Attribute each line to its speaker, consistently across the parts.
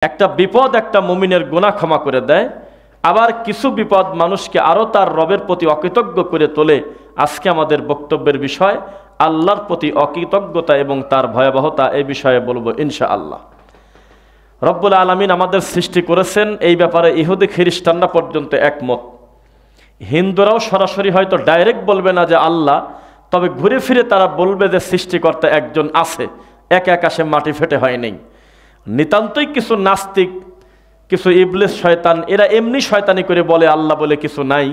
Speaker 1: একটা বিপদ একটা মুমিনের গুনাহ ক্ষমা করে দেয়, আবার কিছু বিপদ মানুষকে আরও তার রবের প্রতি অকৃতজ্ঞ করে তোলে। আজকে আমাদের বক্তব্যের বিষয় আল্লাহর প্রতি অকৃতজ্ঞতা এবং তার ভয়াবহতা, এই বিষয়ে বলবো ইনশাআল্লাহ। রব্বুল আলামিন আমাদের সৃষ্টি করেছেন, এই ব্যাপারে ইহুদি খ্রিস্টানরা পর্যন্ত একমত। হিন্দুরাও সরাসরি হয়তো ডাইরেক্ট বলবে না যে আল্লাহ, তবে ঘুরে ফিরে তারা বলবে যে সৃষ্টিকর্তা একজন আছে, একা আকাশে মাটি ফেটে হয় নাই। নিতান্তই কিছু নাস্তিক, কিছু ইবলিস শয়তান, এরা এমনি শয়তানি করে বলে আল্লাহ বলে কিছু নাই,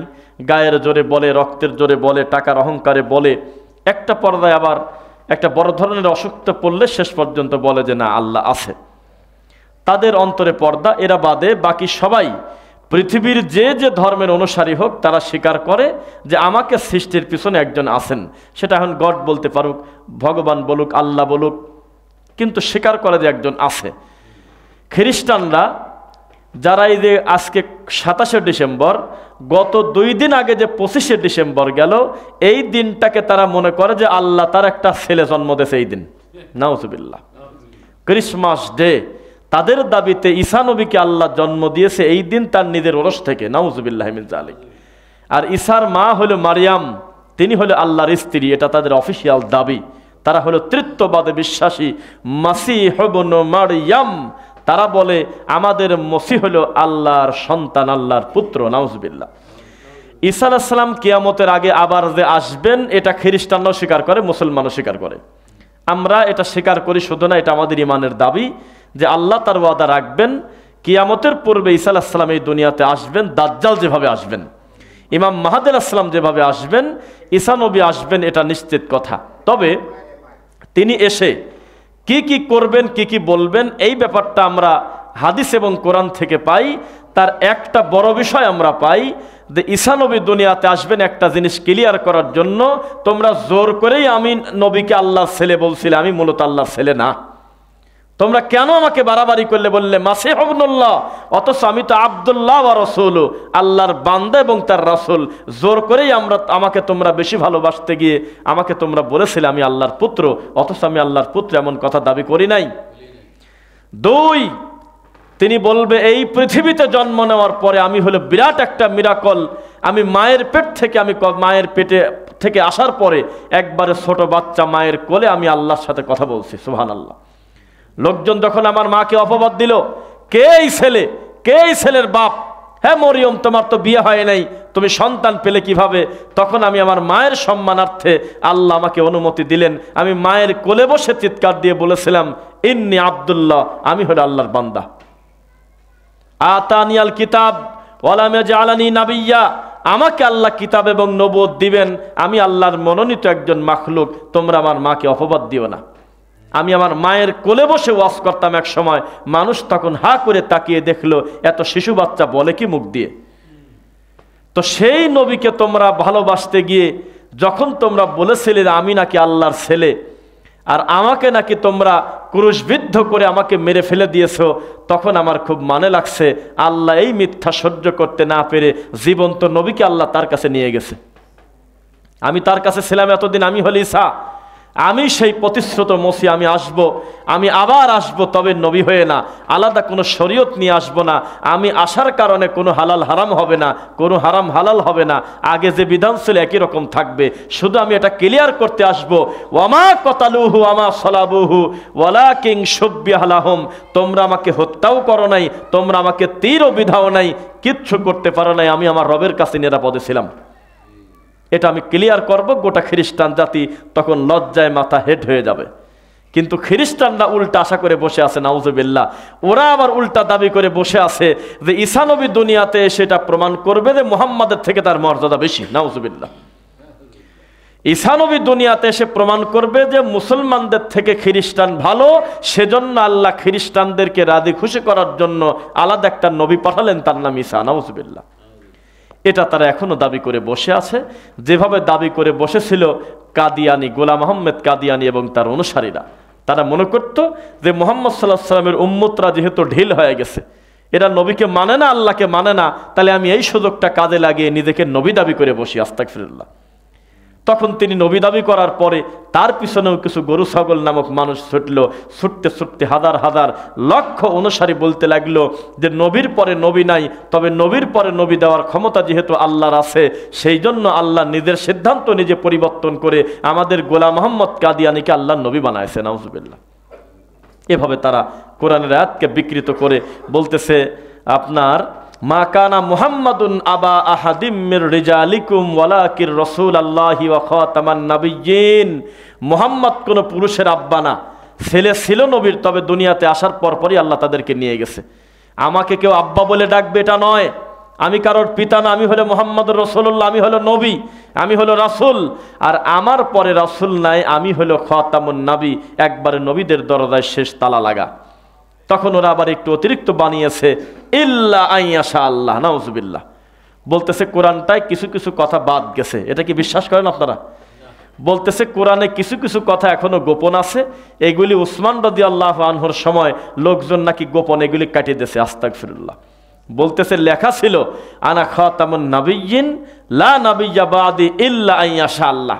Speaker 1: গায়ের জোরে বলে, রক্তের জোরে বলে, টাকার অহংকারে বলে। একটা পর্যায়ে আবার একটা বড় ধরনের অসুখতে পড়লে শেষ পর্যন্ত বলে যে না আল্লাহ আছে। তাদের অন্তরে পর্দা, এরা বাদে বাকি সবাই পৃথিবীর যে যে ধর্মের অনুসারী হোক তারা স্বীকার করে যে আমাকে সৃষ্টির পিছনে একজন আছেন। সেটা এখন গড বলতে পারুক, ভগবান বলুক, আল্লাহ বলুক, কিন্তু স্বীকার করে যে একজন আছে। খ্রিস্টানরা যারা এই যে আজকে 27শে ডিসেম্বর, গত 2 দিন আগে যে 25শে ডিসেম্বর গেল, এই দিনটাকে তারা মনে করে যে আল্লাহ তার একটা ছেলে জন্ম দিয়েছে এই দিন। নাউজুবিল্লাহ। ক্রিসমাস ডে, তাদের দাবিতে ঈসা নবীকে আল্লাহ জন্ম দিয়েছে এই দিন তার নিজের ওরস থেকে। নাউজুবিল্লাহ মিন যালিক। আর ঈসার মা হলো মারিয়াম, তিনি হলো আল্লাহর স্ত্রী, এটা তাদের অফিসিয়াল দাবি। তারা হলো তৃত্ববাদে বিশ্বাসী, মাসিহ ইবনু মারইয়াম। তারা বলে আমাদের মসিহ হলো আল্লাহর সন্তান, আল্লাহর পুত্র। নাউজুবিল্লাহ। ঈসা আলাইহিস সালাম কিয়ামতের আগে আবার যে আসবেন, এটা খ্রিস্টানরাও স্বীকার করে, মুসলমানও স্বীকার করে। আমরা এটা স্বীকার করি শুধু না, এটা আমাদের ইমানের দাবি যে আল্লাহ তার ওয়াদা রাখবেন। কিয়ামতের পূর্বে ঈসা আলাইহিস সালাম এই দুনিয়াতে আসবেন, দাজ্জাল যেভাবে আসবেন, ইমাম মাহদী আলাইহিস সালাম যেভাবে আসবেন, ঈসা নবী আসবেন, এটা নিশ্চিত কথা। তবে তিনি এসে কি কি করবেন, কি কি বলবেন, এই ব্যাপারটা আমরা হাদিস এবং কোরআন থেকে পাই। তার একটা বড় বিষয় আমরা পাই যে ঈসা নবী দুনিয়াতে আসবেন একটা জিনিস ক্লিয়ার করার জন্য। তোমরা জোর করেই আমি নবীকে আল্লাহর ছেলে বলছিলে, আমি মূলত আল্লাহর ছেলে না। তোমরা কেন আমাকে বাড়াবাড়ি করলে, বললে মাসিহ ইবনুল্লাহ, অথচ আমি তো আব্দুল্লাহ ওয়া রাসূলু, আল্লাহর বান্দা এবং তার রাসূল। জোর করেই আমাকে তোমরা বেশি ভালোবাসতে গিয়ে আমাকে তোমরা বলেছিলে আমি আল্লাহর পুত্র, অথচ আমি আল্লাহর পুত্র এমন কথা দাবি করি নাই। 2, তিনি বলবে এই পৃথিবীতে জন্ম নেওয়ার পরে আমি হলো বিরাট একটা মিরাকল। আমি মায়ের পেটে থেকে আসার পরে একবারে ছোট বাচ্চা মায়ের কোলে আমি আল্লাহর সাথে কথা বলছি। সুবহানাল্লাহ। লোকজন যখন আমার মাকে অপবাদ দিল, কে এই ছেলে, কে এই ছেলের বাপ, হ্যাঁ মরিয়ম তোমার তো বিয়ে হয় নাই, তুমি সন্তান পেলে কিভাবে? তখন আমি আমার মায়ের সম্মানার্থে আল্লাহ আমাকে অনুমতি দিলেন, আমি মায়ের কোলে বসে চিৎকার দিয়ে বলেছিলাম ইন্নী আব্দুল্লাহ, আমি হলো আল্লাহর বান্দা। আতানিয়াল কিতাব ওয়া লাম ইয়াজআলানি নাবিয়্যা, আমাকে আল্লাহ কিতাব এবং নবুয়ত দিবেন, আমি আল্লাহর মনোনীত একজন মাখলুক। তোমরা আমার মাকে অপবাদ দিও না। আমি আমার মায়ের কোলে বসে ওয়াজ করতাম এক সময়, মানুষ তখন হা করে তাকিয়ে দেখলো এত শিশু বাচ্চা বলে কি মুখ দিয়ে। তো সেই নবীকে তোমরা ভালোবাসতে গিয়ে যখন তোমরা বলেছিলে আমি নাকি আল্লাহর ছেলে, আর আমাকে নাকি তোমরা ক্রুশবিদ্ধ করে আমাকে মেরে ফেলে দিয়েছো, তখন আমার খুব মানে লাগছে আল্লাহ এই মিথ্যা সহ্য করতে না পেরে জীবন্ত নবীকে আল্লাহ তার কাছে নিয়ে গেছে। আমি তার কাছে ছিলাম এতদিন, আমি হলি ঈসা, আমি সেই প্রতিশ্রুত মসি, আমি আসব, আমি আবার আসব, তবে নবী হয়ে না, আলাদা কোনো শরীয়ত নিয়ে আসব না। আমি আসার কারণে কোনো হালাল হারাম হবে না, কোনো হারাম হালাল হবে না, আগে যে বিধান ছিল একই রকম থাকবে। শুধু আমি এটা ক্লিয়ার করতে আসব, ওয়ামা কতালুহু ওয়ামা সলাবুহু ওয়ালাকিন শুব্বিহা লাহুম, তোমরা আমাকে হত্যাও করো নাই, তোমরা আমাকে তীরও বিধাও নাই, কিচ্ছু করতে পারো নাই, আমি আমার রবের কাছে নিরাপদে ছিলাম। এটা আমি ক্লিয়ার করব। গোটা খ্রিস্টান জাতি তখন লজ্জায় মাথা হেড হয়ে যাবে। কিন্তু খ্রিস্টানরা উল্টা আশা করে বসে আছে, নাউজুবিল্লাহ। ওরা আবার উল্টা দাবি করে বসে আছে যে ঈসা নবী দুনিয়াতে সেটা প্রমাণ করবে যে মুহাম্মাদের থেকে তার মর্যাদা বেশি। নাউজুবিল্লাহ। ঈসা নবী দুনিয়াতে এসে প্রমাণ করবে যে মুসলমানদের থেকে খ্রিস্টান ভালো, সেজন্য আল্লাহ খ্রিস্টানদেরকে রাজি খুশি করার জন্য আলাদা একটা নবী পাঠালেন, তার নাম ঈসা। নাউজুবিল্লাহ। এটা তারা এখনো দাবি করে বসে আছে, যেভাবে দাবি করে বসেছিল কাদিয়ানি, গোলাম আহমেদ কাদিয়ানি এবং তার অনুসারীরা। তারা মনে করত যে মুহাম্মদ সাল্লাল্লাহু আলাইহি ওয়াসাল্লামের উম্মতরা যেহেতু ঢিল হয়ে গেছে, এরা নবীকে মানে না, আল্লাহকে মানে না, তাহলে আমি এই সুযোগটা কাজে লাগিয়ে নিজেকে নবী দাবি করে বসি। আস্তাগফিরুল্লাহ। তখন তিনি নবী দাবি করার পরে তার পিছনেও কিছু গরু ছাগল নামক মানুষ ছুটল। ছুটতে ছুটতে হাজার হাজার লক্ষ অনুসারী বলতে লাগলো যে নবীর পরে নবী নাই, তবে নবীর পরে নবী দেওয়ার ক্ষমতা যেহেতু আল্লাহর আছে, সেই জন্য আল্লাহ নিজের সিদ্ধান্ত নিজে পরিবর্তন করে আমাদের গোলাম মোহাম্মদ কাদিয়ানীকে আল্লাহর নবী বানাইছে। নাউজুবিল্লাহ। এভাবে তারা কোরআনের আয়াতকে বিকৃত করে বলতেছে আপনার মা কানা মুহাম্মাদুন আবা আহাদিম মির রিজালিকুম ওয়ালাকির রাসূলুল্লাহি ওয়া খাতামান নাবিয়্যিন। মুহাম্মদ কোন পুরুষের আব্বা না, ছেলে ছিল নবীর, তবে দুনিয়াতে আসার পরপরই আল্লাহ তাদেরকে নিয়ে গেছে। আমাকে কেউ আব্বা বলে ডাকবে এটা নয়, আমি কারোর পিতা না, আমি হলো মুহাম্মদুর রাসূলুল্লাহ, আমি হলো নবী, আমি হলো রাসূল। আর আমার পরে রাসূল নাই, আমি হলো খাতামুন নবী, একবারে নবীদের দরজায় শেষ তালা লাগা। তখন ওরা আবার একটু অতিরিক্ত বানিয়েছে, ইল্লা আইয়াশা আল্লাহ। নাউজুবিল্লাহ। বলতেছে কোরআনটায় কিছু কিছু কথা বাদ গেছে। এটা কি বিশ্বাস করেন আপনারা? বলতেছে কোরআনে কিছু কিছু কথা এখনো গোপন আছে, এগুলি উসমান রাদিয়াল্লাহু আনহুর সময় লোকজন নাকি গোপন এগুলি কাটিয়ে দিয়েছে। আস্তাগফিরুল্লাহ। বলতেছে লেখা ছিল আনা খাতামুন নাবিয়্যিন লা নাবিয়্যা বাদি ইল্লা আইয়াশা আল্লাহ।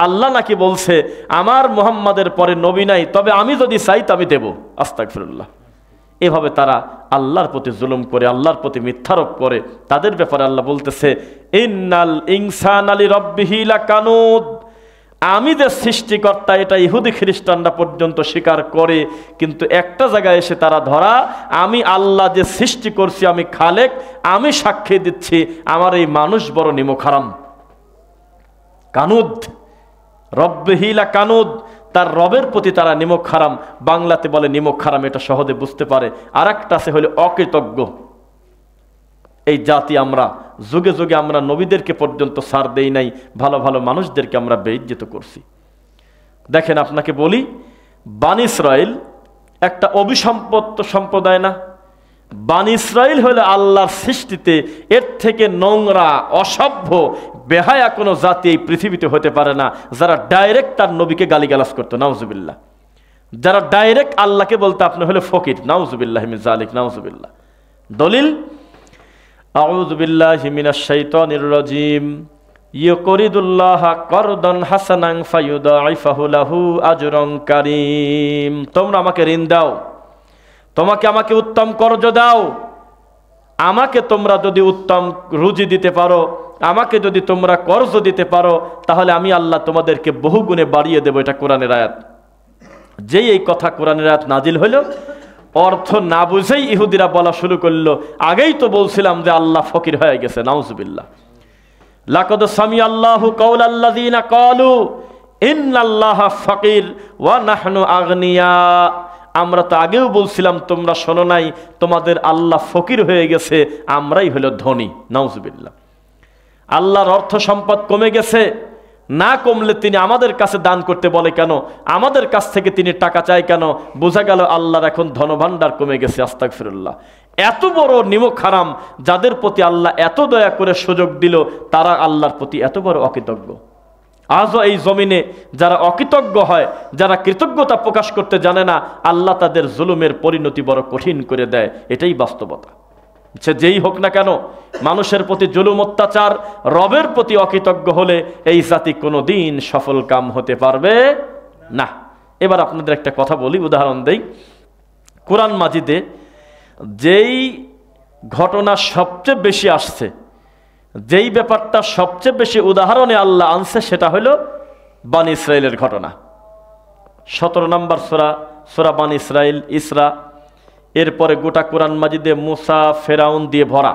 Speaker 1: আল্লাহ নাকি বলছে আমার মুহাম্মাদের পরে নবী নাই, তবে আমি যদি চাই তো আমি দেব। আস্তাগফিরুল্লাহ। এভাবে তারা আল্লাহর প্রতি জুলুম করে, আল্লাহর প্রতি মিথ্যারোপ করে। তাদের ব্যাপারে আল্লাহ বলতেছে ইন্নাল ইনসানা লিরাব্বিহি লাকানুদ। আমি যে সৃষ্টিকর্তা এটা ইহুদি খ্রিস্টানরা পর্যন্ত স্বীকার করে, কিন্তু একটা জায়গায় এসে তারা ধরা আমি আল্লাহ যে সৃষ্টি করছি, আমি খালেক, আমি সাক্ষী দিচ্ছি আমার এই মানুষ বড় নিমকহারাম। কানুদ, রব্বিহি লাকানুদ, তার রবের প্রতি তারা নিমক হারাম। বাংলাতে বলে নিমক হারাম, এটা সহজে বুঝতে পারে। আর একটা আছে হলে অকৃতজ্ঞ। এই জাতি আমরা যুগে যুগে আমরা নবীদেরকে পর্যন্ত ছাড় দেই নাই, ভালো ভালো মানুষদেরকে আমরা বেইজ্জত করছি। দেখেন আপনাকে বলি, বানী ইসরাইল একটা অভিসম্পত্ত সম্প্রদায় না? বানী ইসরাইল হলে আল্লাহর সৃষ্টিতে এর থেকে নোংরা, অসভ্য, বেহায়া কোনো জাতি এই পৃথিবীতে হতে পারে না, যারা ডাইরেক্ট তার নবীকে গালিগালাজ করতো। নাউজুবিল্লাহ। যারা ডাইরেক্ট আল্লাহকে বলতো আপনি হলে ফকির। নাউজুবিল্লাহ মিন যালিক। নাউজুবিল্লাহ। দলিল আউযু বিল্লাহি মিনাশ শাইতানির রাজিম। ইয়ুরিদুল্লাহ করদান হাসানান ফায়ুদাইফাহু লাহু আজরান কারীম। তোমরা আমাকে ঋণ দাও, আমাকে উত্তম কর্জ দাও। আমাকে তোমরা যদি উত্তম রুজি দিতে পারো, আমাকে যদি তোমরা কর্জ দিতে পারো, তাহলে আমি আল্লাহ তোমাদেরকে বহুগুণে বাড়িয়ে দেব। এটা কোরআনের আয়াত। যেই এই কথা কোরআনের আয়াত নাজিল হইল, অর্থ না বুঝেই ইহুদিরা বলা শুরু করলো আগেই তো বলছিলাম যে আল্লাহ ফকির হয়ে গেছে। নাউজুবিল্লাহ। লাকাদ সামিআল্লাহু কাওলাল্লাযিনা ক্বালু ইন্নাল্লাহা ফাকির ওয়া নাহনু আগনিয়া। আমরা তো আগেও বলছিলাম, তোমরা শোনো নাই, তোমাদের আল্লাহ ফকির হয়ে গেছে, আমরাই হলো ধনী। নাউজুবিল্লাহ। আল্লাহর অর্থ সম্পদ কমে গেছে, না কমলে তিনি আমাদের কাছে দান করতে বলে কেন? আমাদের কাছ থেকে তিনি টাকা চায় কেন? বোঝা গেল আল্লাহর এখন ধনভাণ্ডার কমে গেছে। আস্তাগফিরুল্লাহ। এত বড় নিমক হারাম, যাদের প্রতি আল্লাহ এত দয়া করে সুযোগ দিল, তারা আল্লাহর প্রতি এত বড় অকৃতজ্ঞ। আজও এই জমিনে যারা অকৃতজ্ঞ হয়, যারা কৃতজ্ঞতা প্রকাশ করতে জানে না, আল্লাহ তাদের জুলুমের পরিণতি বড় কঠিন করে দেয়। এটাই বাস্তবতা। সে যেই হোক না কেন, মানুষের প্রতি জুলুম, অত্যাচার, রবের প্রতি অকৃতজ্ঞ হলে এই জাতি কোনোদিন সফল কাম হতে পারবে না। এবার আপনাদের একটা কথা বলি, উদাহরণ দেই। কোরআন মাজিদে যেই ঘটনা সবচেয়ে বেশি আসছে, যেই ব্যাপারটা সবচেয়ে বেশি উদাহরণে আল্লাহ আনছে, সেটা হলো বানী ইসরাইলের ঘটনা। 17 নম্বর সূরা, সূরা বানী ইসরাইল, ইসরা। এরপরে গোটা কোরআন মাজিদে মুসা, ফেরাউন দিয়ে ভরা।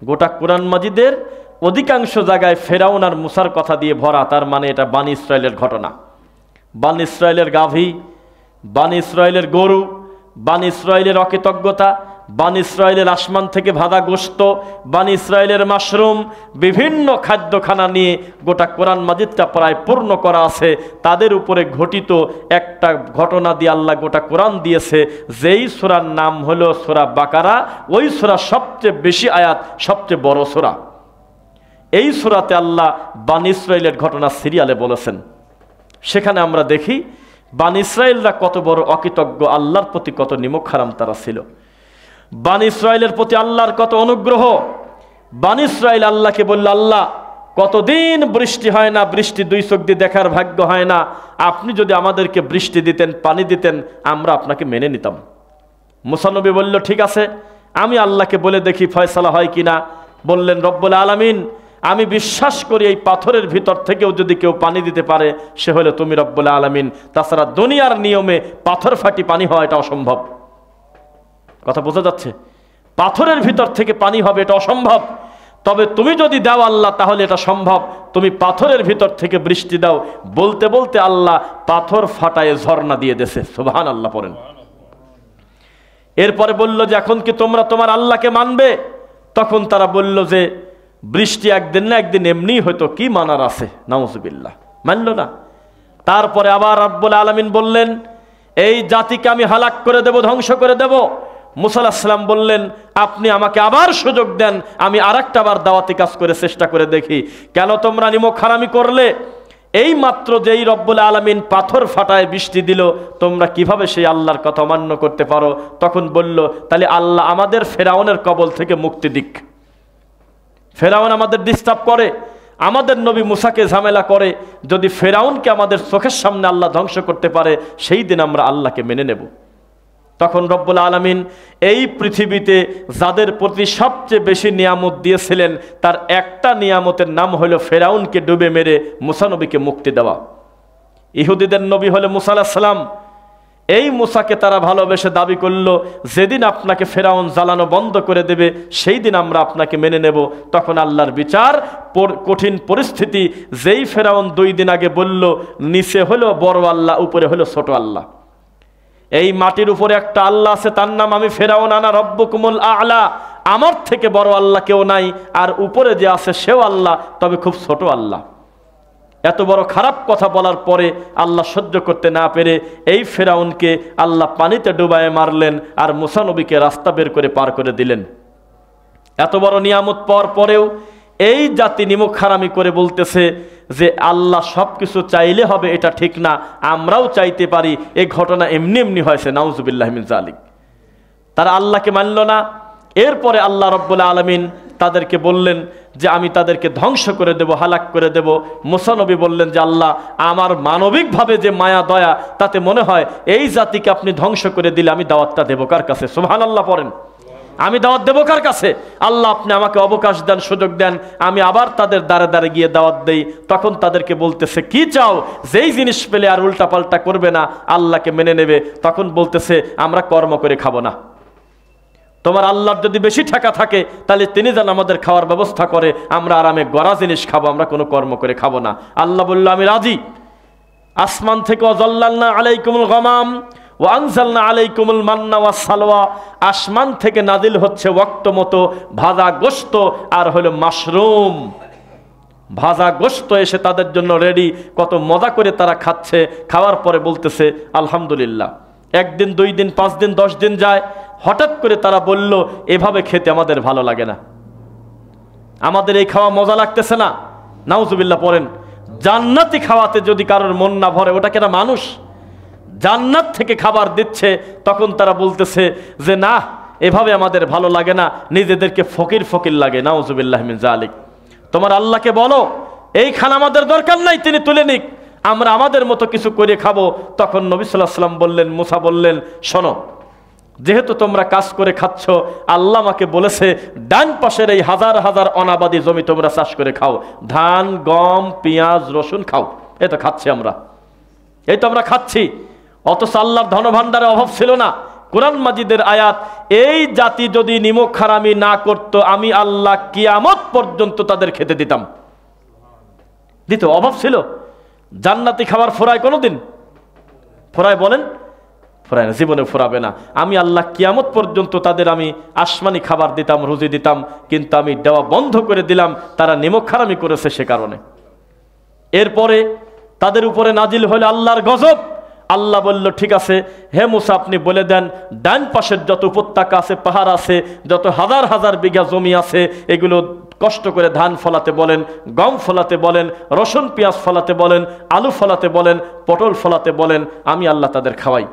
Speaker 1: গোটা কোরআন মাজিদের অধিকাংশ জায়গায় ফেরাউন আর মুসার কথা দিয়ে ভরা। তার মানে এটা বানী ইসরাইলের ঘটনা। বানী ইসরাইলের গাভী, বানী ইসরাইলের গরু, বানী ইসরাইলের অকৃতজ্ঞতা, বানী ইসরাইলের আসমান থেকে ভাদা গোশত, বানী ইসরাইলের মাশরুম, বিভিন্ন খাদ্যখানা নিয়ে গোটা কোরআন মাজিদটা প্রায় পূর্ণ করা আছে। তাদের উপরে ঘটিত একটা ঘটনা দিয়ে আল্লাহ গোটা কোরআন দিয়েছে। যেই সূরার নাম হলো সূরা বাকারা, ওই সূরা সবচেয়ে বেশি আয়াত, সবচেয়ে বড় সূরা। এই সূরাতে আল্লাহ বানী ইসরাইলের ঘটনা সিরিয়ালে বলেছেন। সেখানে আমরা দেখি বানী ইসরাইলরা কত বড় অকৃতজ্ঞ, আল্লাহর প্রতি কত নিমক হারাম তারা ছিল। বানী ইসরাইলের প্রতি আল্লাহর কত অনুগ্রহ। বানী ইসরাইল আল্লাহকে বলল, আল্লাহ কতদিন বৃষ্টি হয় না, বৃষ্টি দুই চোখ দিয়ে দেখার ভাগ্য হয় না, আপনি যদি আমাদেরকে বৃষ্টি দিতেন, পানি দিতেন, আমরা আপনাকে মেনে নিতাম। মুসা নবী বলল, ঠিক আছে, আমি আল্লাহকে বলে দেখি ফয়সালা হয় কিনা। বললেন, রব্বুল আলামিন, আমি বিশ্বাস করি এই পাথরের ভিতর থেকেও যদি কেউ পানি দিতে পারে সে হলো তুমি রব্বুল আলামিন। তাছাড়া দুনিয়ার নিয়মে পাথর ফাটি পানি হওয়া এটা অসম্ভব। কথা বোঝা যাচ্ছে? পাথরের ভিতর থেকে পানি হবে এটা অসম্ভব, তবে তুমি যদি দাও আল্লাহ তাহলে এটা সম্ভব। তুমি পাথরের ভিতর থেকে বৃষ্টি দাও। বলতে বলতে আল্লাহ পাথর ফাটায় ঝর্ণা দিয়ে দেছে। সুবহানাল্লাহ পড়েন। এরপরে বলল যে এখন কি তোমরা তোমার আল্লাহকে মানবে? তখন তারা বলল যে বৃষ্টি একদিন না একদিন এমনি হয়তো, কি মানার আছে? নাউজুবিল্লাহ, মানল না। তারপরে আবার রব্বুল আলামিন বললেন, এই জাতিকে আমি হালাক করে দেব, ধ্বংস করে দেব। মুসা আলাইহিস সালাম বললেন, আপনি আমাকে আবার সুযোগ দেন, আমি আরেকটা বার দাওয়াতি কাজ করে চেষ্টা করে দেখি। কেন তোমরা নিমক হারামি করলে? এই মাত্র যেই রব্বুল আলামিন পাথর ফাটায় বৃষ্টি দিল, তোমরা কিভাবে সেই আল্লাহর কথা অমান্য করতে পারো? তখন বলল, তাহলে আল্লাহ আমাদের ফেরাউনের কবল থেকে মুক্তি দিক। ফেরাউন আমাদের ডিস্টার্ব করে, আমাদের নবী মুসাকে ঝামেলা করে, যদি ফেরাউনকে আমাদের চোখের সামনে আল্লাহ ধ্বংস করতে পারে সেই দিন আমরা আল্লাহকে মেনে নেব। তখন রব্বুল আলামিন এই পৃথিবীতে যাদের প্রতি সবচেয়ে বেশি নিয়ামত দিয়েছিলেন তার একটা নিয়ামতের নাম হলো ফেরাউনকে ডুবে মেরে মুসা নবীকে মুক্তি দেওয়া। ইহুদিদের নবী হলো মুসা আলাইহিস সালাম। এই মুসাকে তারা ভালোবেসে দাবি করলো, যেদিন আপনাকে ফেরাউন জ্বালানো বন্ধ করে দেবে সেই দিন আমরা আপনাকে মেনে নেব। তখন আল্লাহর বিচার, কঠিন পরিস্থিতি। যেই ফেরাউন 2 দিন আগে বলল নিচে হলো বড় আল্লাহ, উপরে হলো ছোট আল্লাহ, এই মাটির উপরে একটা আল্লাহ আছে, তার নাম আমি ফেরাউন আনা রব্বুকুমুল আ'লা, আমার থেকে বড় আল্লাহ কেউ নাই, আর উপরে যে আছে সেও আল্লাহ, তবে খুব ছোট আল্লাহ। এত বড় খারাপ কথা বলার পরে আল্লাহ সহ্য করতে না পেরে এই ফেরাউনকে আল্লাহ পানিতে ডুবায়ে মারলেন, আর মুসা নবীকে রাস্তা বের করে পার করে দিলেন। এত বড় নিয়ামত পাওয়ার পরেও এই জাতি নিমক হারামি করে বলতেছে যে আল্লাহ সব কিছু চাইলে হবে, এটা ঠিক না, আমরাও চাইতে পারি। এই ঘটনা এমনি এমনি হয়েছে, নাউজুবিল্লাহ মিন যালিক। তারা আল্লাহকে মানল না। এরপরে আল্লাহ রব্বুল আলামিন তাদেরকে বললেন যে আমি তাদেরকে ধ্বংস করে দেব, হালাক করে দেব। মুসা নবী বললেন যে আল্লাহ, আমার মানবিকভাবে যে মায়া দয়া, তাতে মনে হয় এই জাতিকে আপনি ধ্বংস করে দিলে আমি দাওয়াতটা দেবো কার কাছে? সুবহানাল্লাহ পড়েন। আমি দাওয়াত দেবো কার কাছে? আল্লাহ আপনি আমাকে অবকাশ দেন, সুযোগ দেন, আমি আবার তাদের দ্বারে দ্বারে গিয়ে দাওয়াত দেই। তখন তাদেরকে বলতেছে, কি চাও? যেই জিনিস পেলে আর উল্টাপাল্টা করবে না, আল্লাহকে মেনে নেবে। তখন বলতেছে, আমরা কর্ম করে খাবো না। তোমার আল্লাহর যদি বেশি টাকা থাকে তাহলে তিনি যেন আমাদের খাওয়ার ব্যবস্থা করে, আমরা আরামে গড়া জিনিস খাবো, আমরা কোনো কর্ম করে খাবো না। আল্লাহ বলল, আমি রাজি। আসমান থেকে ওয়াজাল্লালনা আলাইকুমুল গামাম ওয়া আনজালনা আলাইকুমুল মান্না ওয়াস সালওয়া, আসমান থেকে নাজিল হচ্ছে ওয়াক্ত মতো ভাজা গোশত আর হলো মাশরুম। ভাজা গোশত এসে তাদের জন্য রেডি, কত মজা করে তারা খাচ্ছে। খাওয়ার পরে বলতেছে আলহামদুলিল্লাহ। 1 দিন 2 দিন 5 দিন 10 দিন যায়, হঠাৎ করে তারা বলল এভাবে খেতে আমাদের ভালো লাগে না, আমাদের এই খাওয়া মজা লাগতেছে না। নাউজুবিল্লাহ পড়েন। জান্নাতি খাওয়াতে যদি কারোর মন না ভরে, ওটা কেন মানুষ? জান্নাত থেকে খাবার দিচ্ছে, তখন তারা বলতেছে যে না, এভাবে আমাদের ভালো লাগে না, নিজেদেরকে ফকির ফকির লাগে। নাউজুবিল্লাহ মিন যালিক। তোমার আল্লাহকে বলো এই খানা আমাদের দরকার নাই, তিনি তুলে নিক, আমরা আমাদের মতো কিছু করে খাবো। তখন নবী সাল্লাল্লাহু আলাইহি ওয়াসাল্লাম বললেন, মুসা বললেন, শোনো, যেহেতু তোমরা কাজ করে খাচ্ছ, আল্লাহ আমাকে বলেছে ডান পাশের এই হাজার হাজার অনাবাদী জমি তোমরা চাষ করে খাও, ধান, গম, পেঁয়াজ, রসুন খাও। এই তো খাচ্ছি আমরা, এই তো আমরা খাচ্ছি। অথচ আল্লাহর ধনভাণ্ডারে অভাব ছিল না। কোরআন মাজিদের আয়াত, এই জাতি যদি নিমক হারামি না করত, আমি আল্লাহ কিয়ামত পর্যন্ত তাদের খেতে দিতাম। দিত, অভাব ছিল। জান্নাতি খাবার ফোরায় কোনোদিন? ফোরায় বলেন? ফোরায় না, জীবনে ফোরাবে না। আমি আল্লাহ কিয়ামত পর্যন্ত তাদের আমি আসমানি খাবার দিতাম, রুজি দিতাম, কিন্তু আমি দেওয়া বন্ধ করে দিলাম, তারা নিমক হারামি করেছে সে কারণে। এরপরে তাদের উপরে নাজিল হলো আল্লাহর গজব। আল্লাহ বলল, ঠিক আছে হে মুসা, আপনি বলে দেন ডান পাশের যত উপত্যকা আছে, পাহাড় আছে, যত হাজার হাজার বিঘা জমি আছে, এগুলো কষ্ট করে ধান ফলাতে বলেন, গম ফলাতে বলেন, রসুন পেঁয়াজ ফলাতে বলেন, আলু ফলাতে বলেন, পটল ফলাতে বলেন, আমি আল্লাহ তাদের খাওয়াই।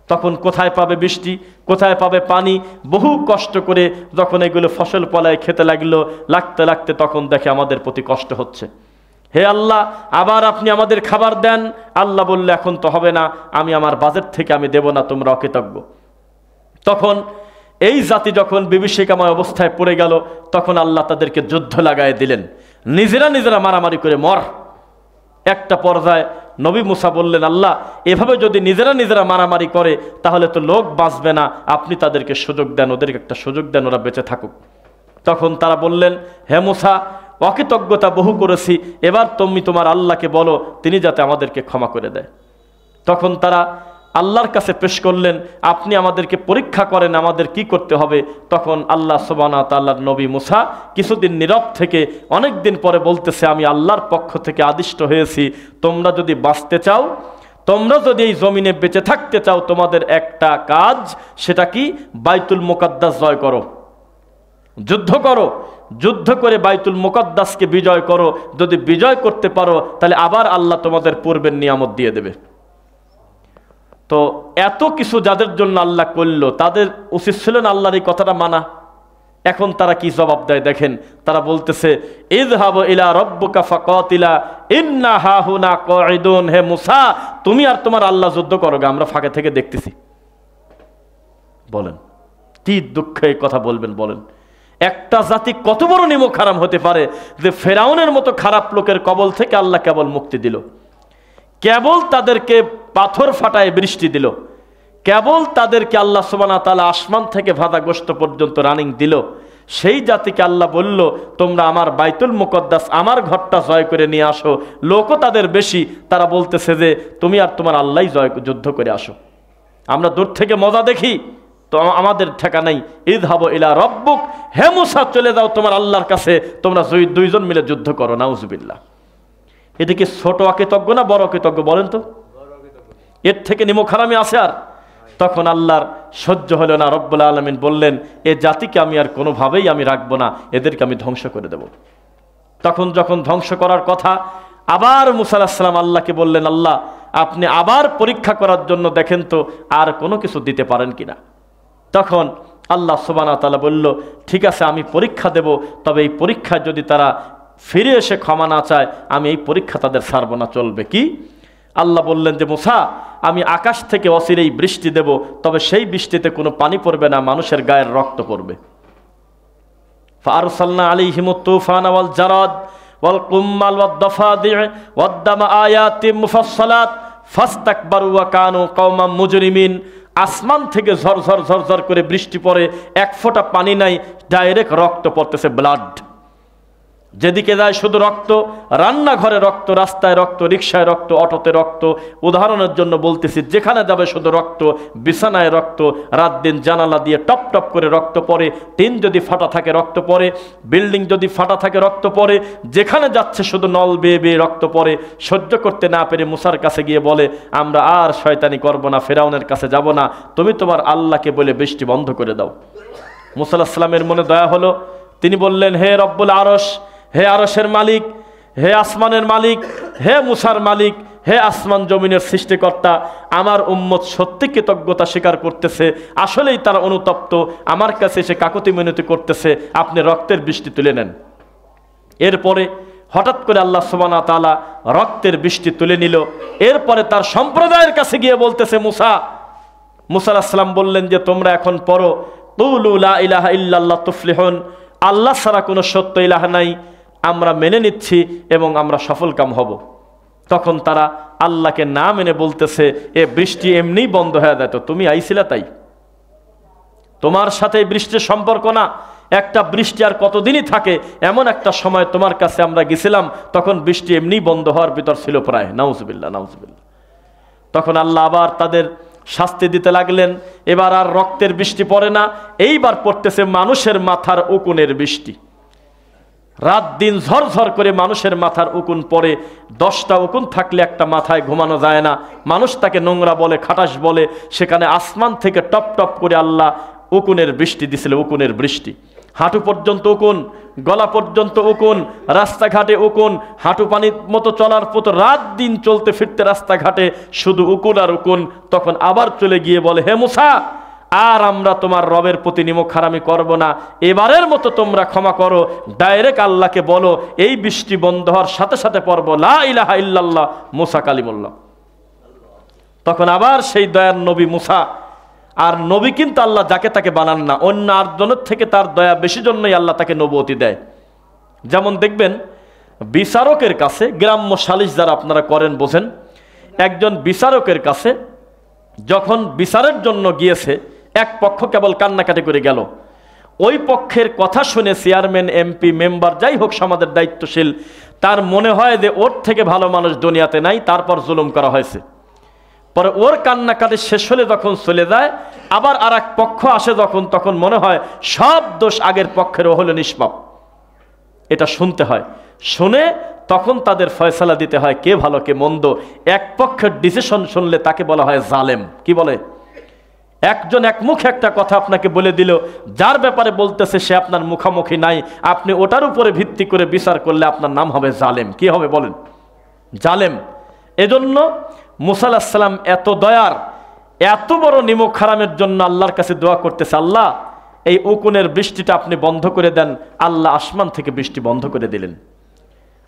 Speaker 1: তখন কোথায় পাবে বৃষ্টি, কোথায় পাবে পানি? বহু কষ্ট করে যখন এগুলো ফসল ফলায় খেতে লাগতে লাগতে তখন দেখে আমাদের প্রতি কষ্ট হচ্ছে। হে আল্লাহ, আবার আপনি আমাদের খাবার দেন। আল্লাহ বললে এখন তো হবে না, আমি আমার বাজেট থেকে আমি দেব না, তোমরা অকৃতজ্ঞ। তখন এই জাতি যখন বিভীষিকাময় অবস্থায় পড়ে গেল, তখন আল্লাহ তাদেরকে যুদ্ধ লাগায় দিলেন, নিজেরা মারামারি করে মর। একটা পর্যায়ে নবী মুসা বললেন, আল্লাহ এভাবে যদি নিজেরা মারামারি করে তাহলে তো লোক বাঁচবে না, আপনি তাদেরকে সুযোগ দেন, ওদেরকে একটা সুযোগ দেন, ওরা বেঁচে থাকুক। তখন তারা বললেন, হে মুসা, অকৃতজ্ঞতা বহু করেছি, এবার তুমি তোমার আল্লাহকে বলো তিনি যাতে আমাদেরকে ক্ষমা করে দেয়। তখন তারা আল্লাহর কাছে পেশ করলেন, আপনি আমাদেরকে পরীক্ষা করেন আমাদের কি করতে হবে। তখন আল্লাহ সুবহানাহু ওয়া তাআলার নবী মুসা কিছুদিন নীরব থেকে অনেক দিন পরে বলতেছে, আমি আল্লাহর পক্ষ থেকে আদিষ্ট হয়েছি, তোমরা যদি বাঁচতে চাও, তোমরা যদি এই জমিনে বেঁচে থাকতে চাও, তোমাদের একটা কাজ, সেটা কি? বাইতুল মুকাদ্দাস জয় করো, যুদ্ধ করো, যুদ্ধ করে বাইতুল মুকাদ্দাসকে বিজয় করো। যদি বিজয় করতে পারো তাহলে আবার আল্লাহ তোমাদের পূর্বের নিয়ামত দিয়ে দেবে। তো এত কিছু যাদের জন্য আল্লাহ করলো, তাদের উচিত ছিল না আল্লাহর এই কথাটা মানা। এখন তারা কি জবাব দেয় দেখেন, তারা বলতেছে, ইযহাবু ইলা রাব্বিকা ফাকাতিলা ইন্না হাহুনা কাঈদুন। হে মুসা, তুমি আর তোমার আল্লাহ যুদ্ধ করো, আমরা ফাঁকে থেকে দেখতেছি। বলেন কি দুঃখে এই কথা বলবেন? বলেন একটা জাতি কত বড় নিমক হারাম হতে পারে যে ফেরাউনের মতো খারাপ লোকের কবল থেকে আল্লাহ কেবল মুক্তি দিল, কেবল তাদেরকে পাথর ফাটায় বৃষ্টি দিল, কেবল তাদেরকে আল্লাহ সুবহানাহু ওয়া তাআলা আসমান থেকে ভাজা গোশত পর্যন্ত রানিং দিল। সেই জাতিকে আল্লাহ বলল, তোমরা আমার বাইতুল মুকাদ্দাস, আমার ঘরটা জয় করে নিয়ে আসো। লোকও তাদের বেশি, তারা বলতেছে যে তুমি আর তোমার আল্লাহই যুদ্ধ করে আসো। আমরা দূর থেকে মজা দেখি, তো আমাদের ঠেকা নাই। ইযহাবু ইলা রাব্বিক, হে মুসা চলে যাও তোমার আল্লাহর কাছে, তোমরা দুইজন মিলে যুদ্ধ করো। নাউজুবিল্লাহ। এটা কি ছোট অকৃতজ্ঞ না বড় অকৃতজ্ঞ বলেন তো? এর থেকে নিমক হারামি আছে আর? তখন আল্লাহর সহ্য হলো না, রব্বুল আলামিন বললেন, এ জাতিকে আমি আর কোনোভাবেই আমি রাখবো না, এদেরকে আমি ধ্বংস করে দেব। তখন যখন ধ্বংস করার কথা, আবার মুসা আলাইহিস সালাম আল্লাহকে বললেন, আল্লাহ আপনি আবার পরীক্ষা করার জন্য দেখেন তো আর কোনো কিছু দিতে পারেন কিনা। তখন আল্লাহ সুবহানাহু ওয়া তাআলা বলল, ঠিক আছে আমি পরীক্ষা দেব, তবে এই পরীক্ষায় যদি তারা ফিরে এসে ক্ষমা না চায়, আমি এই পরীক্ষা তাদের ছাড়ব না। চলবে কি? আল্লাহ বললেন যে মুসা, আমি আকাশ থেকে অচিরেই বৃষ্টি দেব, তবে সেই বৃষ্টিতে কোনো পানি পড়বে না, মানুষের গায়ের রক্ত পড়বে। ফারসালনা আলাইহিমুত তুফানা ওয়াল জারাদ ওয়াল কুম্মাল ওয়াদ দাফাদি' ওয়াদ দামা আয়াতিম মুফাসসালাত ফাস্তাকবারু ওয়া কানু কওমান মুজরিমিন। আসমান থেকে ঝরঝর করে বৃষ্টি পড়ে, এক ফোঁটা পানি নাই, ডাইরেক্ট রক্ত পড়তেছে, ব্লাড। যেদিকে যায় শুধু রক্ত, রান্নাঘরে রক্ত, রাস্তায় রক্ত, রিকশায় রক্ত, অটোতে রক্ত। উদাহরণের জন্য বলতেছি, যেখানে যাবে শুধু রক্ত, বিছানায় রক্ত, রাত দিন জানালা দিয়ে টপ টপ করে রক্ত পড়ে, টিন যদি ফাটা থাকে রক্ত পড়ে, বিল্ডিং যদি ফাটা থাকে রক্ত পড়ে, যেখানে যাচ্ছে শুধু নল বেয়ে বেয়ে রক্ত পড়ে। সহ্য করতে না পেরে মুসার কাছে গিয়ে বলে, আমরা আর শয়তানি করব না, ফেরাউনের কাছে যাব না, তুমি তোমার আল্লাহকে বলে বৃষ্টি বন্ধ করে দাও। মুসা আলাইহিস সালামের মনে দয়া হলো, তিনি বললেন, হে রব্বুল আরশ, হে আরশের মালিক, হে আসমানের মালিক, হে মুসার মালিক, হে আসমান জমিনের সৃষ্টিকর্তা, আমার উম্মত সত্যি কৃতজ্ঞতা স্বীকার করতেছে, আসলেই তারা অনুতপ্ত, আমার কাছে এসে কাকুতি মিনতি করতেছে, আপনি রক্তের বৃষ্টি তুলে নেন। এরপরে হঠাৎ করে আল্লাহ সুবহানাহু ওয়া তাআলা রক্তের বৃষ্টি তুলে নিল। এরপরে তার সম্প্রদায়ের কাছে গিয়ে বলতেছে, মুসা আলাইহিস সালাম বললেন যে তোমরা এখন পড়ো, কুলু লা ইলাহা ইল্লাল্লাহ তুফলিহুন, আল্লাহ ছাড়া কোনো সত্য ইলাহ নাই, আমরা মেনে নিচ্ছি এবং আমরা সফলকাম হব। তখন তারা আল্লাহকে না মেনে বলতেছে, এ বৃষ্টি এমনিই বন্ধ হয়ে যেত, তুমি আইছিলা তাই, তোমার সাথে বৃষ্টির সম্পর্ক না, একটা বৃষ্টি আর কতদিনই থাকে, এমন একটা সময় তোমার কাছে আমরা গেছিলাম, তখন বৃষ্টি এমনিই বন্ধ হওয়ার ভিতর ছিল প্রায়। নাউজুবিল্লাহ, নাউজুবিল্লাহ। তখন আল্লাহ আবার তাদের শাস্তি দিতে লাগলেন। এবার আর রক্তের বৃষ্টি পড়ে না, এইবার পড়তেছে মানুষের মাথার উকুনের বৃষ্টি। রাত দিন ঝরঝর করে মানুষের মাথার উকুন পড়ে। 10টা উকুন থাকলে একটা মাথায় ঘুমানো যায় না, মানুষ তাকে নোংরা বলে, খাটাস বলে। সেখানে আসমান থেকে টপ টপ করে আল্লাহ উকুনের বৃষ্টি দিছিল, উকুনের বৃষ্টি। হাঁটু পর্যন্ত উকুন, গলা পর্যন্ত উকুন, রাস্তাঘাটে উকুন, হাঁটু পানির মতো চলার পথ, রাত দিন চলতে ফিরতে রাস্তাঘাটে শুধু উকুন আর উকুন। তখন আবার চলে গিয়ে বলে, হে মুসা, আর আমরা তোমার রবের প্রতি নিমক হারামি করব না, এবারের মতো তোমরা ক্ষমা করো। ডাইরেক্ট আল্লাহকে বলো, এই বৃষ্টি বন্ধ হওয়ার সাথে সাথে পড়ব লা ইলাহা ইল্লাল্লাহ মুসা কালিমুল্লাহ। তখন আবার সেই দয়ার নবী মুসা, আর নবী কিন্তু আল্লাহ যাকে তাকে বানান না, অন্য আটজনের থেকে তার দয়া বেশি জন্যই আল্লাহ তাকে নবুয়তি দেয়। যেমন দেখবেন বিচারকের কাছে, গ্রাম্য সালিশ যারা আপনারা করেন বোঝেন, একজন বিচারকের কাছে যখন বিচারের জন্য গিয়েছে, এক পক্ষ কেবল কান্নাকাটি করে গেল, ওই পক্ষের কথা শুনে চেয়ারম্যান, এমপি, মেম্বার, যাই হোক সমাজের দায়িত্বশীল, তার মনে হয় যে ওর থেকে ভালো মানুষ দুনিয়াতে নাই, তারপর জুলুম করা হয়েছে। পরে ওর কান্নাকাটি শেষ হলে যখন চলে যায়, আবার আর এক পক্ষ আসে যখন, তখন মনে হয় সব দোষ আগের পক্ষের, ও হলো নিষ্পাপ। এটা শুনতে হয়, শুনে তখন তাদের ফয়সালা দিতে হয় কে ভালো কে মন্দ। এক পক্ষের ডিসিশন শুনলে তাকে বলা হয় জালেম। কি বলে? একজন একমুখে একটা কথা আপনাকে বলে দিল, যার ব্যাপারে বলতেছে সে আপনার মুখামুখি নাই, আপনি ওটার উপরে ভিত্তি করে বিচার করলে আপনার নাম হবে জালেম। কি হবে বলেন? জালেম। এজন্য মুসা আলাইহিস সালাম এত দয়ার, এত বড় নিমক হারামের জন্য আল্লাহর কাছে দোয়া করতেছে, আল্লাহ এই উকুনের বৃষ্টিটা আপনি বন্ধ করে দেন। আল্লাহ আসমান থেকে বৃষ্টি বন্ধ করে দিলেন।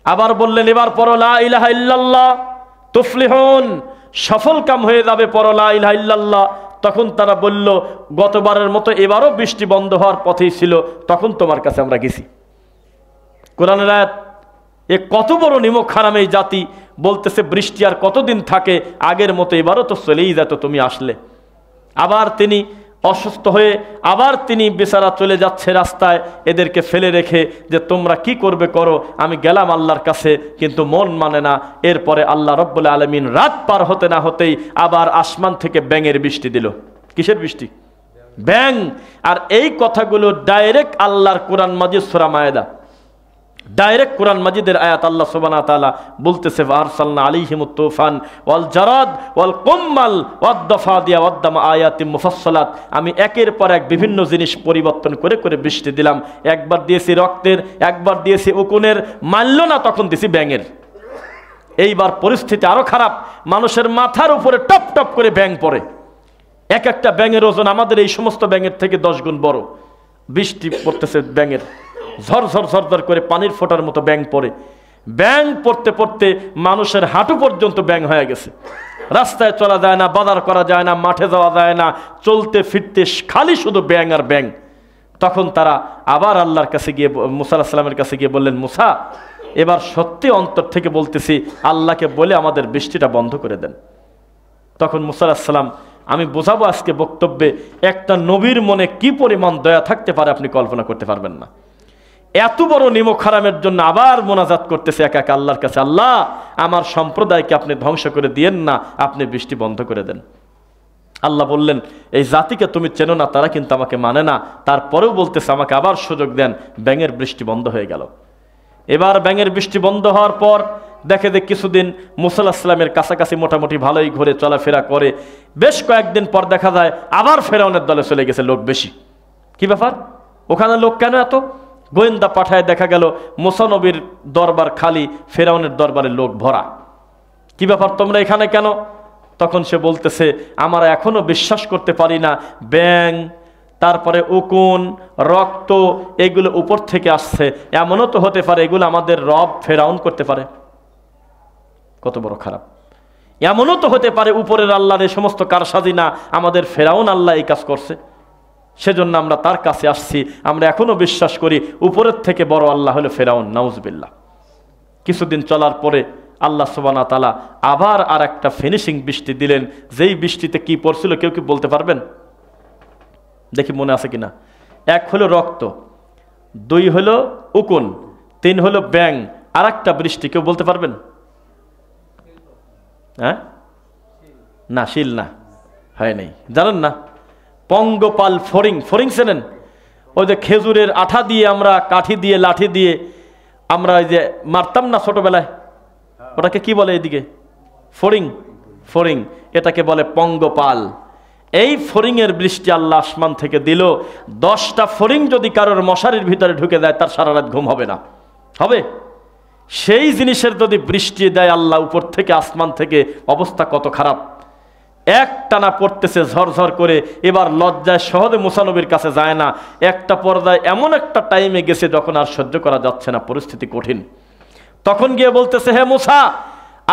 Speaker 1: আবার বললেন, এবার পড়ো লা ইলাহা ইল্লাল্লাহ তুফলিহুন, সফল কাম হয়ে যাবে, পড়ো লা ইলাহা ইল্লাল্লাহ। তখন তারা বলল, গতবারের মতো এবারও বৃষ্টি বন্ধ হওয়ার পথেই ছিল, তখন তোমার কাছে আমরা গেছি। কোরআনের আয়াত। এ কত বড় নিমক হারাম এই জাতি, বলতেছে বৃষ্টি আর কতদিন থাকে, আগের মতো এবারও তো চলেই যেত, তুমি আসলে। আবার তিনি অসুস্থ হয়ে আবার তিনি বেচারা চলে যাচ্ছে রাস্তায়, এদেরকে ফেলে রেখে, যে তোমরা কি করবে করো, আমি গেলাম আল্লাহর কাছে, কিন্তু মন মানে না। এরপরে আল্লাহ রব্বুল আলামিন রাত পার হতে না হতেই আবার আসমান থেকে ব্যাঙের বৃষ্টি দিল। কিসের বৃষ্টি? ব্যাঙ। আর এই কথাগুলো ডাইরেক্ট আল্লাহর কোরআন মাজিদ সূরা মায়েদা, ডাইরেক্ট কোরআন মাজিদের আয়াত। আল্লাহ সুবহানাহু ওয়া তাআলা বলতেছে, আরসালনা আলাইহিমুত তুফান ওয়াল জারাদ ওয়াল কুম্মাল ওয়াদ দাফাদিয়া ওয়াদ দাম আয়াতিন মুফাসসালাত। আমি একের পর এক বিভিন্ন জিনিস পরিবর্তন করে করে বৃষ্টি দিলাম। একবার দিয়েছি রক্তের, একবার দিয়েছি উকুনের, মানল না তখন দিয়েছি ব্যাঙের। এইবার পরিস্থিতি আরো খারাপ, মানুষের মাথার উপরে টপ টপ করে ব্যাঙ পড়ে। এক একটা ব্যাঙের ওজন আমাদের এই সমস্ত ব্যাঙের থেকে 10 গুণ বড়। বৃষ্টি পড়তেছে ব্যাঙের, ঝরঝর ঝরঝর করে পানির ফোঁটার মতো ব্যাঙ পড়ে। ব্যাঙ পড়তে পড়তে মানুষের হাঁটু পর্যন্ত ব্যাঙ হয়ে গেছে। রাস্তায় চলা যায় না, বাজার করা যায় না, মাঠে যাওয়া যায় না, চলতে ফিরতে খালি শুধু ব্যাঙ আর ব্যাঙ। তখন তারা আবার আল্লাহর কাছে গিয়ে, মুসা আলাইহিস সালামের কাছে গিয়ে বললেন, মুসা এবার সত্যি অন্তর থেকে বলতেছি, আল্লাহকে বলে আমাদের বৃষ্টিটা বন্ধ করে দেন। তখন মুসা আলাইহিস সালাম, আমি বোঝাবো আজকে বক্তব্যে, একটা নবীর মনে কি পরিমাণ দয়া থাকতে পারে আপনি কল্পনা করতে পারবেন না। এত বড় নিমক হারামের জন্য আবার মোনাজাত করতেছে একা একা আল্লাহর কাছে, আল্লাহ আমার সম্প্রদায়কে আপনি ধ্বংস করে দিয়েন না, আপনি বৃষ্টি বন্ধ করে দেন। আল্লাহ বললেন, এই জাতিকে তুমি চেনো না, তারা কিন্তু আমাকে মানে না, তারপরেও বলতেছে আমাকে আবার সুযোগ দেন। ব্যাঙের বৃষ্টি বন্ধ হয়ে গেল। এবার ব্যাঙের বৃষ্টি বন্ধ হওয়ার পর দেখে যে কিছুদিন মুসা আলাইহিস সালামের কাছাকাছি মোটামুটি ভালোই ঘুরে চলাফেরা করে। বেশ কয়েকদিন পর দেখা যায় আবার ফেরাউনের দলে চলে গেছে লোক বেশি। কি ব্যাপার, ওখানে লোক কেন এত? গোয়েন্দা পাঠায় দেখা গেল মুসা নবীর দরবার খালি, ফেরাউনের দরবারে লোক ভরা। কি ব্যাপার, তোমরা এখানে কেন? তখন সে বলতেছে, আমরা এখনো বিশ্বাস করতে পারি না ব্যাঙ, তারপরে উকুন, রক্ত, এগুলো উপর থেকে আসছে। এমনও তো হতে পারে এগুলো আমাদের রব ফেরাউন করতে পারে। কত বড় খারাপ! এমনও তো হতে পারে উপরের আল্লাহর এই সমস্ত কারসাজি না, আমাদের ফেরাউন আল্লাহ এই কাজ করছে। সেজন্য আমরা তার কাছে আসছি। আমরা এখনো বিশ্বাস করি উপরের থেকে বড় আল্লাহ হলো ফেরাউন, নাউজুবিল্লাহ। কিছুদিন চলার পরে আল্লাহ সুবহানাহু ওয়া তাআলা আবার আর একটা ফিনিশিং বৃষ্টি দিলেন। যেই বৃষ্টিতে কি পড়ছিল কেউ কি বলতে পারবেন? দেখি মনে আছে কিনা। 1 হলো রক্ত, 2 হলো উকুন, 3 হলো ব্যাঙ, আর একটা বৃষ্টি কেউ বলতে পারবেন? হ্যাঁ, না, শিল না, হয় নাই, জানেন না? পঙ্গপাল ফড়িং। ফড়িং চেনেন? ওই যে খেজুরের আঠা দিয়ে আমরা কাঠি দিয়ে লাঠি দিয়ে আমরা ওই যে মারতাম না ছোটবেলায়, ওটাকে কি বলে এদিকে? ফড়িং। ফড়িং, এটাকে বলে পঙ্গপাল। এই ফড়িংয়ের বৃষ্টি আল্লাহ আসমান থেকে দিল। 10টা ফড়িং যদি কারোর মশারির ভিতরে ঢুকে দেয় তার সারা রাত ঘুম হবে না, হবে? সেই জিনিসের যদি বৃষ্টি দেয় আল্লাহ উপর থেকে, আসমান থেকে, অবস্থা কত খারাপ। একটানা পড়তেছে ঝরঝর করে। এবার লজ্জায় সহজে মুসা নবীর কাছে যায় না। একটা পর্যায়ে এমন একটা টাইমে গেছে যখন আর সহ্য করা যাচ্ছে না, পরিস্থিতি কঠিন। তখন গিয়ে বলতেছে, হে মুসা,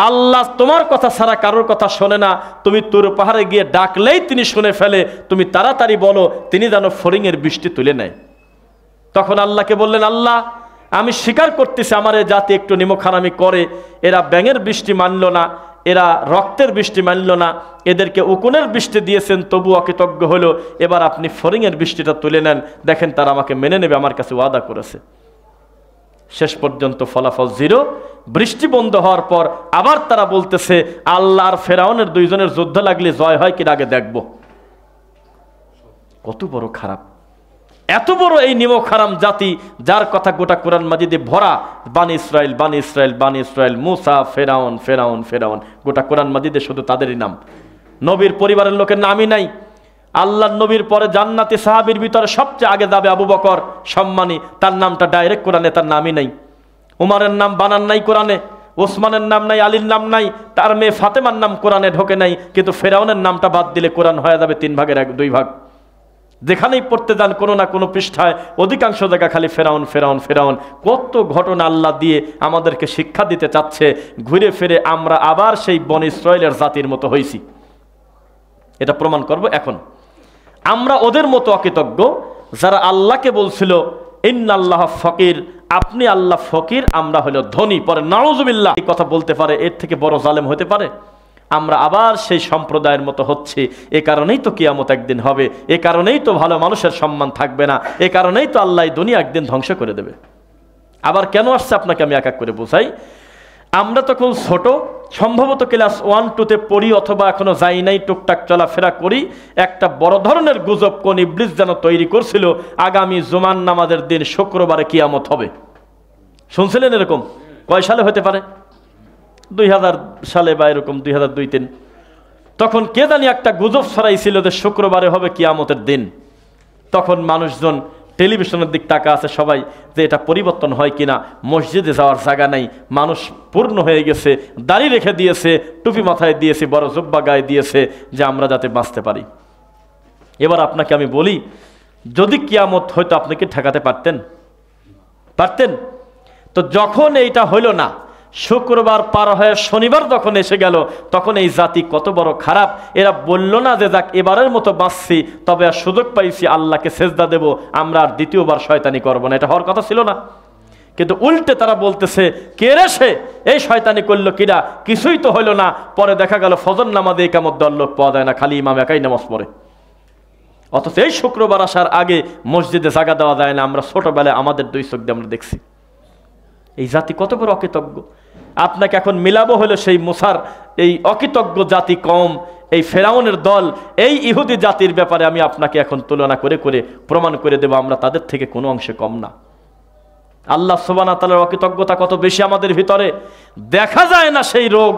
Speaker 1: আল্লাহ তোমার কথা ছাড়া কারোর কথা শোনে না, তুমি তুর পাহাড়ে গিয়ে ডাকলেই তিনি শুনে ফেলে, তুমি তাড়াতাড়ি বলো তিনি যেন ফড়িংয়ের বৃষ্টি তুলে নেয়। তখন আল্লাহকে বললেন, আল্লাহ আমি স্বীকার করতেছি আমার এই জাতি একটু নিমখানামি করে, এরা ব্যাঙের বৃষ্টি মানল না, এরা রক্তের বৃষ্টি মানল না, এদেরকে উকুনের বৃষ্টি দিয়েছেন তবু অকৃতজ্ঞ হলো, এবার আপনি ফড়িংয়ের বৃষ্টিটা তুলে নেন, দেখেন তারা আমাকে মেনে নেবে, আমার কাছে ওয়াদা করেছে। শেষ পর্যন্ত ফলাফল 0। বৃষ্টি বন্ধ হওয়ার পর আবার তারা বলতেছে, আল্লাহ আর ফেরাউনের দুইজনের যুদ্ধ লাগলে জয় হয় কিনা আগে দেখব। কত বড় খারাপ, এত বড় এই নিমকহারাম জাতি, যার কথা গোটা কোরআন মাজিদে ভরা। বানি ইসরাইল, বানি ইসরাইল, বানি ইসরাইল, মুসা, ফেরাউন, ফেরাউন, ফেরাউন, গোটা কোরআন মাজিদে শুধু তাদেরই নাম, নবীর পরিবারের লোকের নামই নাই। আল্লাহ নবীর পরে জান্নাতি সাহাবীর ভিতরে সবচেয়ে আগে যাবে আবু বকর, সম্মানী, তার নামটা ডাইরেক্ট কোরআনে তার নামই নাই। উমারের নাম বানান নাই কোরআনে, ওসমানের নাম নাই, আলীর নাম নাই, তার মেয়ে ফাতেমার নাম কোরআনে ঢোকে নাই। কিন্তু ফেরাউনের নামটা বাদ দিলে কোরআন হয়ে যাবে 3 ভাগের 2 ভাগ। যেখানেই পড়তে যান কোনো না কোনো পৃষ্ঠায় অধিকাংশ জায়গা খালি ফেরাউন, ফেরাউন, ফেরাউন। কত ঘটনা আল্লাহ দিয়ে আমাদেরকে শিক্ষা দিতে চাচ্ছে। ঘুরে ফিরে আমরা আবার সেই বনী ইসরাইলের জাতির মতো হয়েছি, এটা প্রমাণ করব। এখন আমরা ওদের মতো অকৃতজ্ঞ যারা আল্লাহকে বলছিল ইন্নাল্লাহ ফকির, আপনি আল্লাহ ফকির, আমরা হলো ধনী। পরে নাউজুবিল্লাহ এই কথা বলতে পারে, এর থেকে বড় জালেম হতে পারে? আমরা আবার সেই সম্প্রদায়ের মতো হচ্ছে। এ কারণেই তো কিয়ামত একদিন হবে, এ কারণেই তো ভালো মানুষের সম্মান থাকবে না, এ কারণেই তো আল্লাহ দুনিয়া একদিন ধ্বংস করে দেবে। আবার কেন আসছে আপনাকে আমি এক এক করে বোঝাই। আমরা তখন ছোট, সম্ভবত ক্লাস 1-2তে পড়ি অথবা এখনো যাই নাই, টুকটাক চলাফেরা করি। একটা বড় ধরনের গুজব কোন ইবলিস যেন তৈরি করছিল, আগামী জুমার নামাজের দিন শুক্রবারে কিয়ামত হবে। শুনছিলেন এরকম? কয় সালে হতে পারে? 2000 সালে বা এরকম 2002-3। তখন কে জানি একটা গুজব ছড়াইছিল যে শুক্রবারে হবে কিয়ামতের দিন। তখন মানুষজন টেলিভিশনের দিক তাকা আছে সবাই যে এটা পরিবর্তন হয় কিনা। মসজিদে যাওয়ার জায়গা নাই, মানুষ পূর্ণ হয়ে গেছে, দাড়ি রেখে দিয়েছে, টুপি মাথায় দিয়েছে, বড় জুব্বা গায়ে দিয়েছে, যে আমরা যাতে বাঁচতে পারি। এবার আপনাকে আমি বলি, যদি কিয়ামত হয়তো আপনি কি ঠেকাতে পারতেন? পারতেন তো? যখন এইটা হইল না, শুক্রবার পার হয়ে শনিবার যখন এসে গেল, তখন এই জাতি কত বড় খারাপ। এরা বলল না যে যাক এবারের মতো বাঁচছি, তবে আর সুযোগ পাইছি আল্লাহকে সেজদা দেব, আমরা আর দ্বিতীয়বার শয়তানি করবো না। এটা হওয়ার কথা ছিল না, কিন্তু উল্টে তারা বলতেছে কে রে সে, এই শয়তানি করলো কিরা, কিছুই তো হইল না। পরে দেখা গেল ফজর নামাজে একামত দেওয়ার লোক পাওয়া যায় না, খালি ইমাম একাই নামাজ পড়ে। অথচ এই শুক্রবার আসার আগে মসজিদে জায়গা দেওয়া যায় না। আমরা ছোটবেলায় আমাদের 2 চোখ দিয়ে আমরা দেখছি। এই জাতি কত বড় অকৃতজ্ঞ। আপনাকে এখন মিলাবো হলো সেই মুসার এই অকৃতজ্ঞ জাতি কম, এই ফেরাউনের দল, এই ইহুদি জাতির ব্যাপারে আমি আপনাকে এখন তুলনা করে করে প্রমাণ করে দেব আমরা তাদের থেকে কোনো অংশে কম না। আল্লাহ সুবহানাহু ওয়া তাআলার অকৃতজ্ঞতা কত বেশি আমাদের ভিতরে। দেখা যায় না সেই রোগ,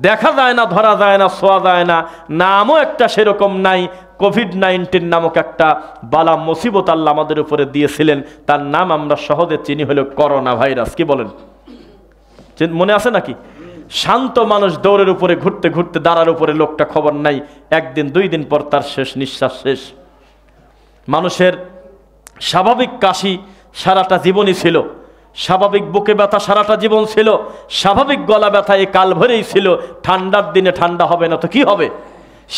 Speaker 1: দেখা যায় না, ধরা যায় না, ছোঁয়া যায় না, নামও একটা সেরকম নাই। কোভিড-19 নামক একটা বালা মুসিবত আল্লাহ আমাদের উপরে দিয়েছিলেন, তার নাম আমরা সহজে চিনি হলো করোনা ভাইরাস। কি বলেন, মনে আছে নাকি? শান্ত মানুষ দৌড়ের উপরে ঘুরতে ঘুরতে দাঁড়ার উপরে, লোকটা খবর নাই, 1 দিন 2 দিন পর তার শেষ নিঃশ্বাস শেষ। মানুষের স্বাভাবিক কাশি সারাটা জীবনই ছিল, স্বাভাবিক বুকে ব্যথা সারাটা জীবন ছিল, স্বাভাবিক গলা ব্যথা এই কাল ভরেই ছিল। ঠান্ডার দিনে ঠান্ডা হবে না তো কি হবে?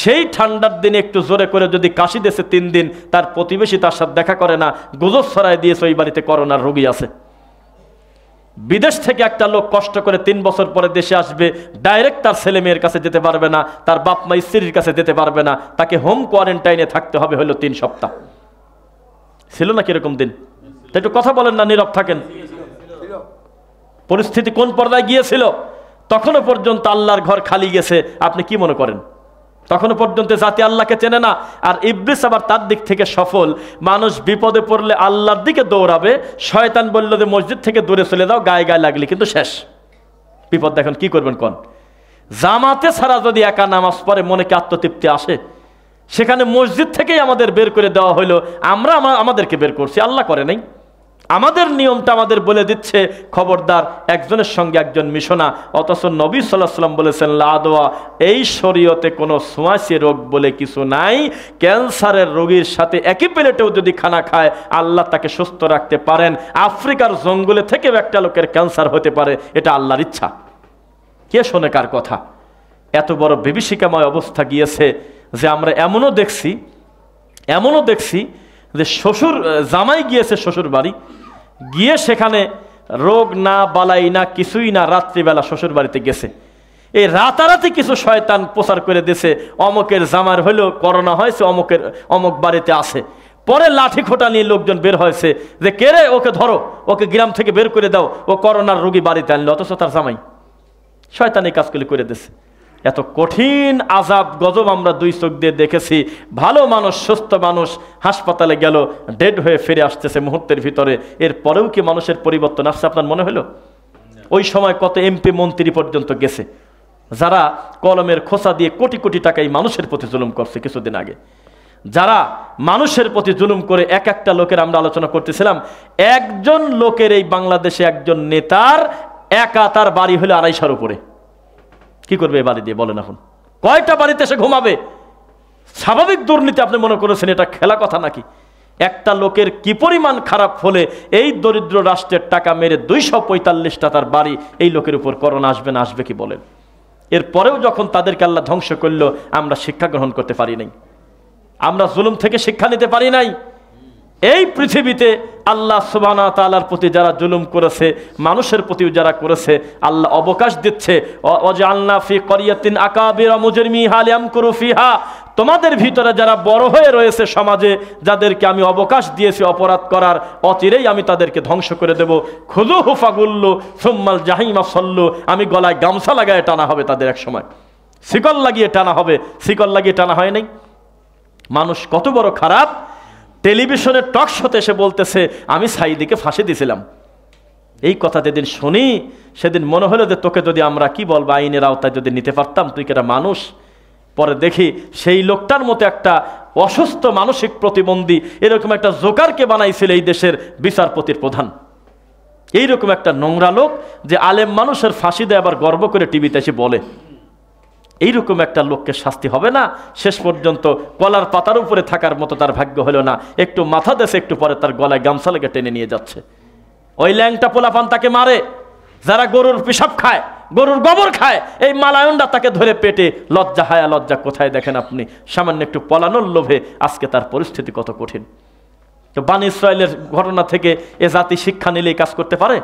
Speaker 1: সেই ঠান্ডার দিনে একটু জোরে করে যদি কাশি দিয়েছে 3 দিন, তার প্রতিবেশী তার সাথে দেখা করে না, গুজব ছড়ায় দিয়েছে ওই বাড়িতে করোনার রোগী আছে। বিদেশ থেকে একটা লোক কষ্ট করে 3 বছর পরে দেশে আসবে, ডাইরেক্ট তার ছেলে মেয়ের কাছে যেতে পারবে না, তার বাপ মা স্ত্রীর কাছে যেতে পারবে না, তাকে হোম কোয়ারেন্টাইনে থাকতে হবে হলো 3 সপ্তাহ। ছিল না কিরকম দিন? একটু কথা বলেন না, নীরব থাকেন। পরিস্থিতি কোন পর্যায়ে গিয়েছিল? তখনো পর্যন্ত আল্লাহর ঘর খালি গেছে। আপনি কি মনে করেন তখনো পর্যন্ত জাতি আল্লাহকে চেনে না? আর ইবলিস আবার তার দিক থেকে সফল। মানুষ বিপদে পড়লে আল্লাহর দিকে দৌড়াবে, শয়তান বলল যে মসজিদ থেকে দূরে চলে যাও, গায়ে গায়ে লাগলি কিন্তু শেষ বিপদ। দেখেন কি করবেন কোন? জামাতে ছাড়া যদি একা নামাজ পড়ে মনে কি আত্মতৃপ্তি আসে? সেখানে মসজিদ থেকেই আমাদের বের করে দেওয়া হলো, আমরা আমাদেরকে বের করছি, আল্লাহ করে নাই। আমাদের নিয়মটা আমাদের বলে দিচ্ছে খবরদার একজনের সঙ্গে একজন মিশো না। অথচ নবী সাল্লাল্লাহু আলাইহি ওয়াসাল্লাম বলেছেন লা দোয়া, এই শরীয়তে কোনো ছোঁয়াচে রোগ বলে কিছু নাই। ক্যান্সারের রোগীর সাথে একই প্লেটেও যদি খানা খায় আল্লাহ তাকে সুস্থ রাখতে পারেন। আফ্রিকার জঙ্গলে থেকেও একটা লোকের ক্যান্সার হতে পারে, এটা আল্লাহর ইচ্ছা। কে শোনে কার কথা? এত বড় বিভীষিকাময় অবস্থা গিয়েছে যে আমরা এমনও দেখছি যে শ্বশুর জামাই গিয়েছে শ্বশুর বাড়ি, গিয়ে সেখানে রোগ না বালাই না কিছুই না, রাত্রিবেলা শ্বশুর বাড়িতে গেছে। এই রাতারাতি কিছু শয়তান প্রচার করে দিয়েছে অমুকের জামার হইলো করোনা হয়েছে, অমুক বাড়িতে আসে। পরে লাঠি খোঁটা নিয়ে লোকজন বের হয়েছে যে কে রে, ওকে ধরো, ওকে গ্রাম থেকে বের করে দাও, ও করোনার রোগী বাড়িতে আনলো, অথচ তার জামাই। শয়তান এই কাজগুলি করে দিয়েছে। এত কঠিন আযাব গজব আমরা দুই চোখ দিয়ে দেখেছি। ভালো মানুষ, সুস্থ মানুষ হাসপাতালে গেল, ডেড হয়ে ফিরে আসতেছে মুহূর্তের ভিতরে। এরপরেও কি মানুষের পরিবর্তন আসছে আপনার মনে হলো? ওই সময় কত এমপি মন্ত্রী পর্যন্ত গেছে, যারা কলমের খোসা দিয়ে কোটি কোটি টাকা এই মানুষের প্রতি জুলুম করছে কিছুদিন আগে। যারা মানুষের প্রতি জুলুম করে এক একটা লোকের, আমরা আলোচনা করতেছিলাম, একজন লোকের এই বাংলাদেশে একজন নেতার একা তার বাড়ি হলো 250 উপরে। কি করবে এই বাড়ি দিয়ে বলেন? এখন কয়টা বাড়িতে সে ঘুমাবে? স্বাভাবিক দুর্নীতি আপনি মনে করেছেন এটা খেলা কথা নাকি? একটা লোকের কি পরিমাণ খারাপ হলে এই দরিদ্র রাষ্ট্রের টাকা মেরে 245টা তার বাড়ি, এই লোকের উপর করোনা আসবে না? আসবে কি বলেন? এরপরেও যখন তাদেরকে আল্লাহ ধ্বংস করলো, আমরা শিক্ষা গ্রহণ করতে পারি নাই, আমরা জুলুম থেকে শিক্ষা নিতে পারি নাই। এই পৃথিবীতে আল্লাহ সুবহানাহু ওয়া তাআলার প্রতি যারা জুলুম করেছে, মানুষের প্রতিও যারা করেছে, আল্লাহ অবকাশ দিচ্ছে। ওয়াজআলনা ফি ক্বরিয়াতিন আকাবিরা মুজরিমিহা লিয়ামকুরু ফিহা, তোমাদের ভিতরে যারা বড় হয়ে রয়েছে সমাজে, যাদেরকে আমি অবকাশ দিয়েছি অপরাধ করার, অচিরেই আমি তাদেরকে ধ্বংস করে দেব। খুযুহু ফাগুল্লু সুম্মাল জাহিমা সল্লু, আমি গলায় গামছা লাগায় টানা হবে তাদের, এক সময় শিকল লাগিয়ে টানা হবে। শিকল লাগিয়ে টানা হয় নাই? মানুষ কত বড় খারাপ! টেলিভিশনের টক শোতে এসে বলতেছে আমি সাইদিকে ফাঁসি দিয়েছিলাম। এই কথা যেদিন শুনি সেদিন মনে হলো যে তোকে যদি আমরা কি বলবো, আইনের আওতায় যদি নিতে পারতাম, তুই কি একটা মানুষ? পরে দেখি সেই লোকটার মতো একটা অসুস্থ মানসিক প্রতিবন্ধী, এরকম একটা জোকারকে বানাইছিল এই দেশের বিচারপতির প্রধান। এইরকম একটা নোংরা লোক যে আলেম মানুষের ফাঁসি দেয়, আবার গর্ব করে টিভিতে এসে বলে। এইরকম একটা লোককে শাস্তি হবে না? শেষ পর্যন্ত কলার পাতার উপরে থাকার মতো তার ভাগ্য হলো না, একটু মাথা দেশে, একটু পরে তার গলায় গামছা লেগে টেনে নিয়ে যাচ্ছে। ওই ল্যাংটা পোলাপান তাকে মারে, যারা গরুর পিসাব খায়, গরুর গোবর খায়, এই মালায়নরা তাকে ধরে পেটে। লজ্জা হায়া লজ্জা কোথায় দেখেন আপনি? সামান্য একটু পলানোর লোভে আজকে তার পরিস্থিতি কত কঠিন। তো বানি ইসরায়েলের ঘটনা থেকে এ জাতি শিক্ষা নিলেই কাজ করতে পারে?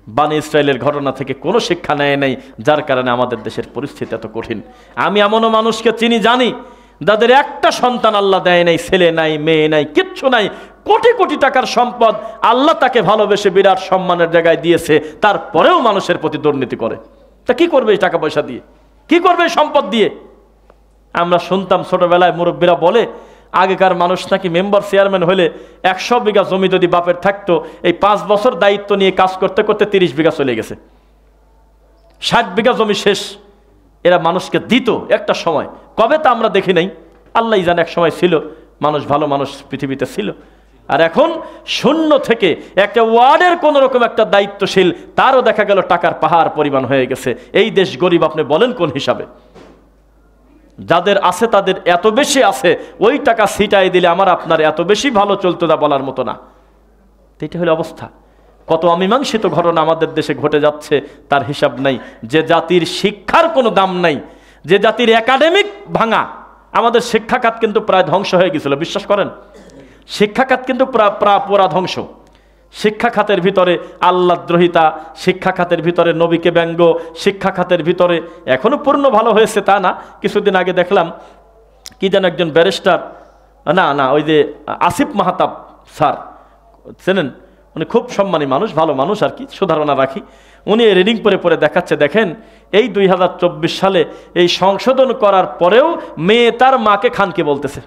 Speaker 1: বানি ইসরায়েলের ঘটনা থেকে কোনো শিক্ষা নেয় নাই, যার কারণে আমাদের দেশের পরিস্থিতি এত কঠিন। আমি এমনও মানুষকে চিনি, জানি, যাদের একটা সন্তান আল্লাহ দেয় নাই, ছেলে নাই, মেয়ে নাই, কিচ্ছু নাই, কোটি কোটি টাকার সম্পদ, আল্লাহ তাকে ভালোবেসে বিরাট সম্মানের জায়গায় দিয়েছে, তারপরেও মানুষের প্রতি দুর্নীতি করে। তা কি করবে এই টাকা পয়সা দিয়ে? কি করবে এই সম্পদ দিয়ে? আমরা শুনতাম ছোটবেলায় মুরব্বীরা বলে, আগেকার মানুষ নাকি মেম্বার চেয়ারম্যান হলে 100 বিঘা জমি যদি বাপের থাকতো, এই 5 বছর দায়িত্ব নিয়ে কাজ করতে করতে 30 বিঘা চলে গেছে, 60 বিঘা জমি শেষ। এরা মানুষকে দিত একটা সময়, কবে তা আমরা দেখি নাই, আল্লাহ জানে। এক সময় ছিল মানুষ, ভালো মানুষ পৃথিবীতে ছিল। আর এখন শূন্য থেকে একটা ওয়ার্ডের কোন রকম একটা দায়িত্বশীল, তারও দেখা গেল টাকার পাহাড় পরিমাণ হয়ে গেছে। এই দেশ গরিব আপনি বলেন কোন হিসাবে? যাদের আছে তাদের এত বেশি আছে, ওই টাকা ছিটাই দিলে আমার আপনার এত বেশি ভালো চলতো না বলার মতো না। এটা হলো অবস্থা। কত অমীমাংসিত ঘটনা আমাদের দেশে ঘটে যাচ্ছে, তার হিসাব নাই। যে জাতির শিক্ষার কোনো দাম নাই, যে জাতির একাডেমিক ভাঙা, আমাদের শিক্ষা খাত কিন্তু প্রায় ধ্বংস হয়ে গেছিল, বিশ্বাস করেন? শিক্ষা খাত কিন্তু পুরা ধ্বংস। শিক্ষা খাতের ভিতরে আল্লাহদ্রোহিতা, শিক্ষা খাতের ভিতরে নবীকে ব্যঙ্গ, শিক্ষা খাতের ভিতরে এখনো পূর্ণ ভালো হয়েছে তা না। কিছুদিন আগে দেখলাম কি যেন একজন ব্যারিস্টার, না ওই যে আসিফ মাহতাব স্যার, চেনেন? উনি খুব সম্মানী মানুষ, ভালো মানুষ আর কি, সুধারণা রাখি। উনি রিডিং পরে দেখাচ্ছে, দেখেন এই 2024 সালে এই সংশোধন করার পরেও মেয়ে তার মাকে খানকে বলতেছে।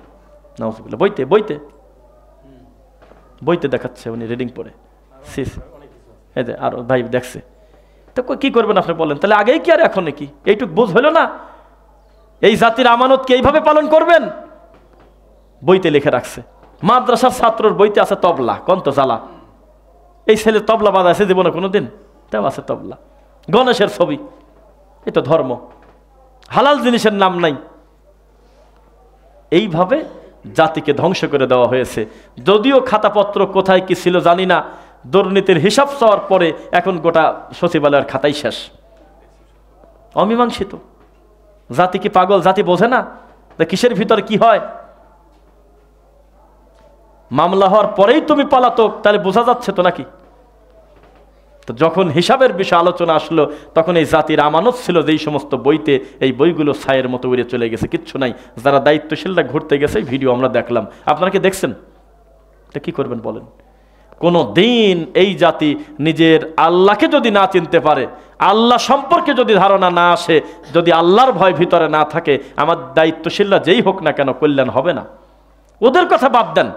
Speaker 1: নাউজুবিল্লাহ, বইতে দেখাচ্ছে উনি রিডিং পড়ে। এই যে আর ভাই দেখছে, তো কি করবেন আপনি বলেন? তাহলে আগেই কি আর এখন কি এইটুক বোঝ হলো না? এই জাতির আমানত কি এইভাবে পালন করবেন? বইতে লিখে রাখছে, মাদ্রাসার ছাত্রর বইতে আছে তবলা, কন্ত জ্বালা। এই ছেলে তবলা বাজাইছে জীবনে কোনোদিন? তাও আছে তবলা, গণেশের ছবি। এটা ধর্ম, হালাল জিনিসের নাম নাই। এইভাবে জাতিকে ধ্বংস করে দেওয়া হয়েছে। যদিও খাতাপত্র কোথায় কি ছিল জানি না, দুর্নীতির হিসাব চাওয়ার পরে এখন গোটা সচিবালয়ের খাতাই শেষ, অমীমাংসিত। জাতি কি পাগল? জাতি বোঝে না কিসের ভিতরে কি হয়? মামলা হওয়ার পরেই তুমি পলাতক, তাহলে বোঝা যাচ্ছে তো নাকি? তো যখন হিসাবের বিষয় আলোচনা আসলো, তখন এই জাতির আমানত ছিল যেই সমস্ত বইতে, এই বইগুলো ছায়ের মতো উড়ে চলে গেছে, কিচ্ছু নাই। যারা দায়িত্বশীলরা ঘুরতে গেছে, ভিডিও আমরা দেখলাম। আপনারা কি দেখছেন? এটা কি করবেন বলেন? কোনো দিন এই জাতি নিজের আল্লাহকে যদি না চিনতে পারে, আল্লাহ সম্পর্কে যদি ধারণা না আসে, যদি আল্লাহর ভয় ভিতরে না থাকে, আমার দায়িত্বশীলরা যেই হোক না কেন, কল্যাণ হবে না। ওদের কথা বাদ দেন,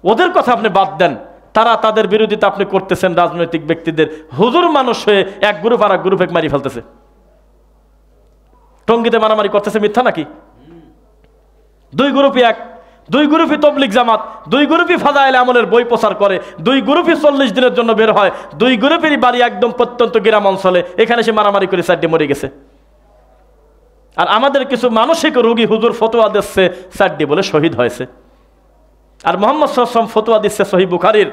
Speaker 1: ওদের কথা আপনি বাদ দেন। তারা তাদের বিরোধিতা আপনি করতেছেন, রাজনৈতিক ব্যক্তিদের। হুজুর মানুষ হয়ে এক গ্রুপ আর এক গ্রুপে মারি ফেলতেছে, টঙ্গিতে মারামারি করতেছে, মিথ্যা নাকি? দুই গ্রুপই এক, দুই গ্রুপই তবলিগ জামাত, দুই গ্রুপই ফাজাইল আমলের বই প্রচার করে, দুই গ্রুপই 40 দিনের জন্য বের হয়, দুই গ্রুপেরই বাড়ি একদম প্রত্যন্ত গ্রাম অঞ্চলে। এখানে সে মারামারি করে 4 মরে গেছে। আর আমাদের কিছু মানসিক রোগী হুজুর ফতোয়া দিচ্ছে 4 বলে শহীদ হয়েছে। আর মুহাম্মদ সাল্লাল্লাহু আলাইহি ওয়াসাল্লাম ফতোয়া দিচ্ছে সহিহ বুখারীর,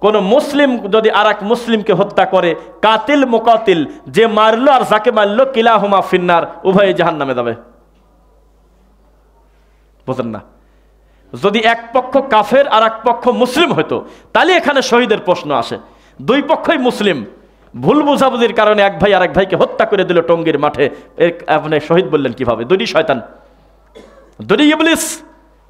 Speaker 1: কোন মুসলিম যদি আর এক মুসলিমকে হত্যা করে, কাতিল মুকাতিল, যে মারলো আর যাকে মারলো, কিলাহুমা ফিন্নার, উভয়ে জাহান্নামে যাবে। বুঝেন না? যদি এক পক্ষ কাফের আর এক পক্ষ মুসলিম হতো, তাহলে এখানে শহীদের প্রশ্ন আসে। দুই পক্ষই মুসলিম, ভুল বুঝাবুঝির কারণে এক ভাই আর এক ভাইকে হত্যা করে দিল টঙ্গীর মাঠে, আপনি শহীদ বললেন কিভাবে? দুই শয়তান, দুই ইবলিস,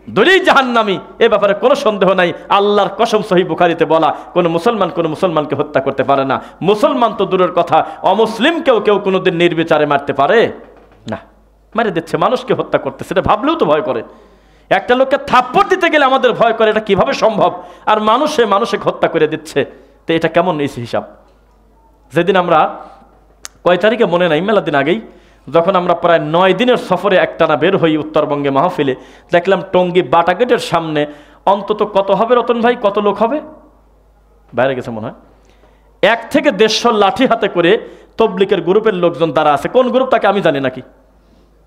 Speaker 1: দুই জাহান্নামী। এ ব্যাপারে কোনো সন্দেহ নাই। আল্লাহর কসম, সহিহ বুখারীতে বলা, কোন মুসলমান কোন মুসলমানকে হত্যা করতে পারে না। মুসলমান তো দূরের কথা, অমুসলিমকেও কেউ কোনোদিন নির্বিচারে মারতে পারে না। মারে দিচ্ছে, মানুষকে হত্যা করতেছে, এটা ভাবলেও তো ভয় করে। একটা লোককে থাপ্পড় দিতে গেলে আমাদের ভয় করে, এটা কিভাবে সম্ভব? আর মানুষকে হত্যা করে দিচ্ছে, তো এটা কেমন হিসাব? যেদিন আমরা, কয় তারিখে মনে নাই, মেলা দিন আগেই, যখন আমরা প্রায় 9 দিনের সফরে একটানা বের হই উত্তরবঙ্গে মাহফিলে, দেখলাম টঙ্গী বাটা গেটের সামনে অন্তত কত হবে রতন ভাই, কত লোক হবে? বাইরে গেছে মনে হয়, 1 থেকে 150 লাঠি হাতে করে তবলিকের গ্রুপের লোকজন দাঁড়া আছে। কোন গ্রুপ তাকে আমি জানি নাকি,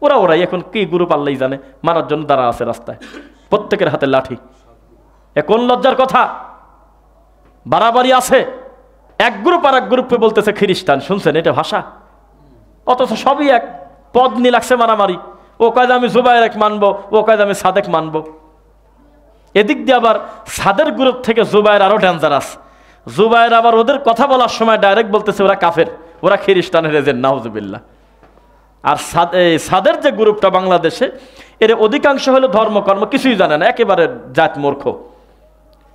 Speaker 1: ওরাই এখন কি গ্রুপ আল্লাহই জানে, মারার জন্য দাঁড়া আছে রাস্তায়, প্রত্যেকের হাতে লাঠি। এ কোন লজ্জার কথা? বাড়াবাড়ি আছে। এক গ্রুপ আর এক গ্রুপে বলতেছে খ্রিস্টান, শুনছেন এটা ভাষা? অথচ সবই এক, পদ নিয়ে লাগছে মারামারি। ও কয় আমি জুবায়ের এক মানবো, ও কয় আমি সাদেক মানবো। এদিক দিয়ে আবার সাদের গ্রুপ থেকে জুবায়ের আরো ডেঞ্জারাস। জুবায়ের আবার ওদের কথা বলার সময় ডাইরেক্ট বলতেছে ওরা কাফের, ওরা খ্রিস্টানের এজেন্ট, নাউজুবিল্লাহ। আর সাদের যে গ্রুপটা বাংলাদেশে, এর অধিকাংশ হলো ধর্মকর্ম কিছুই জানে না, একেবারে জাত মূর্খ।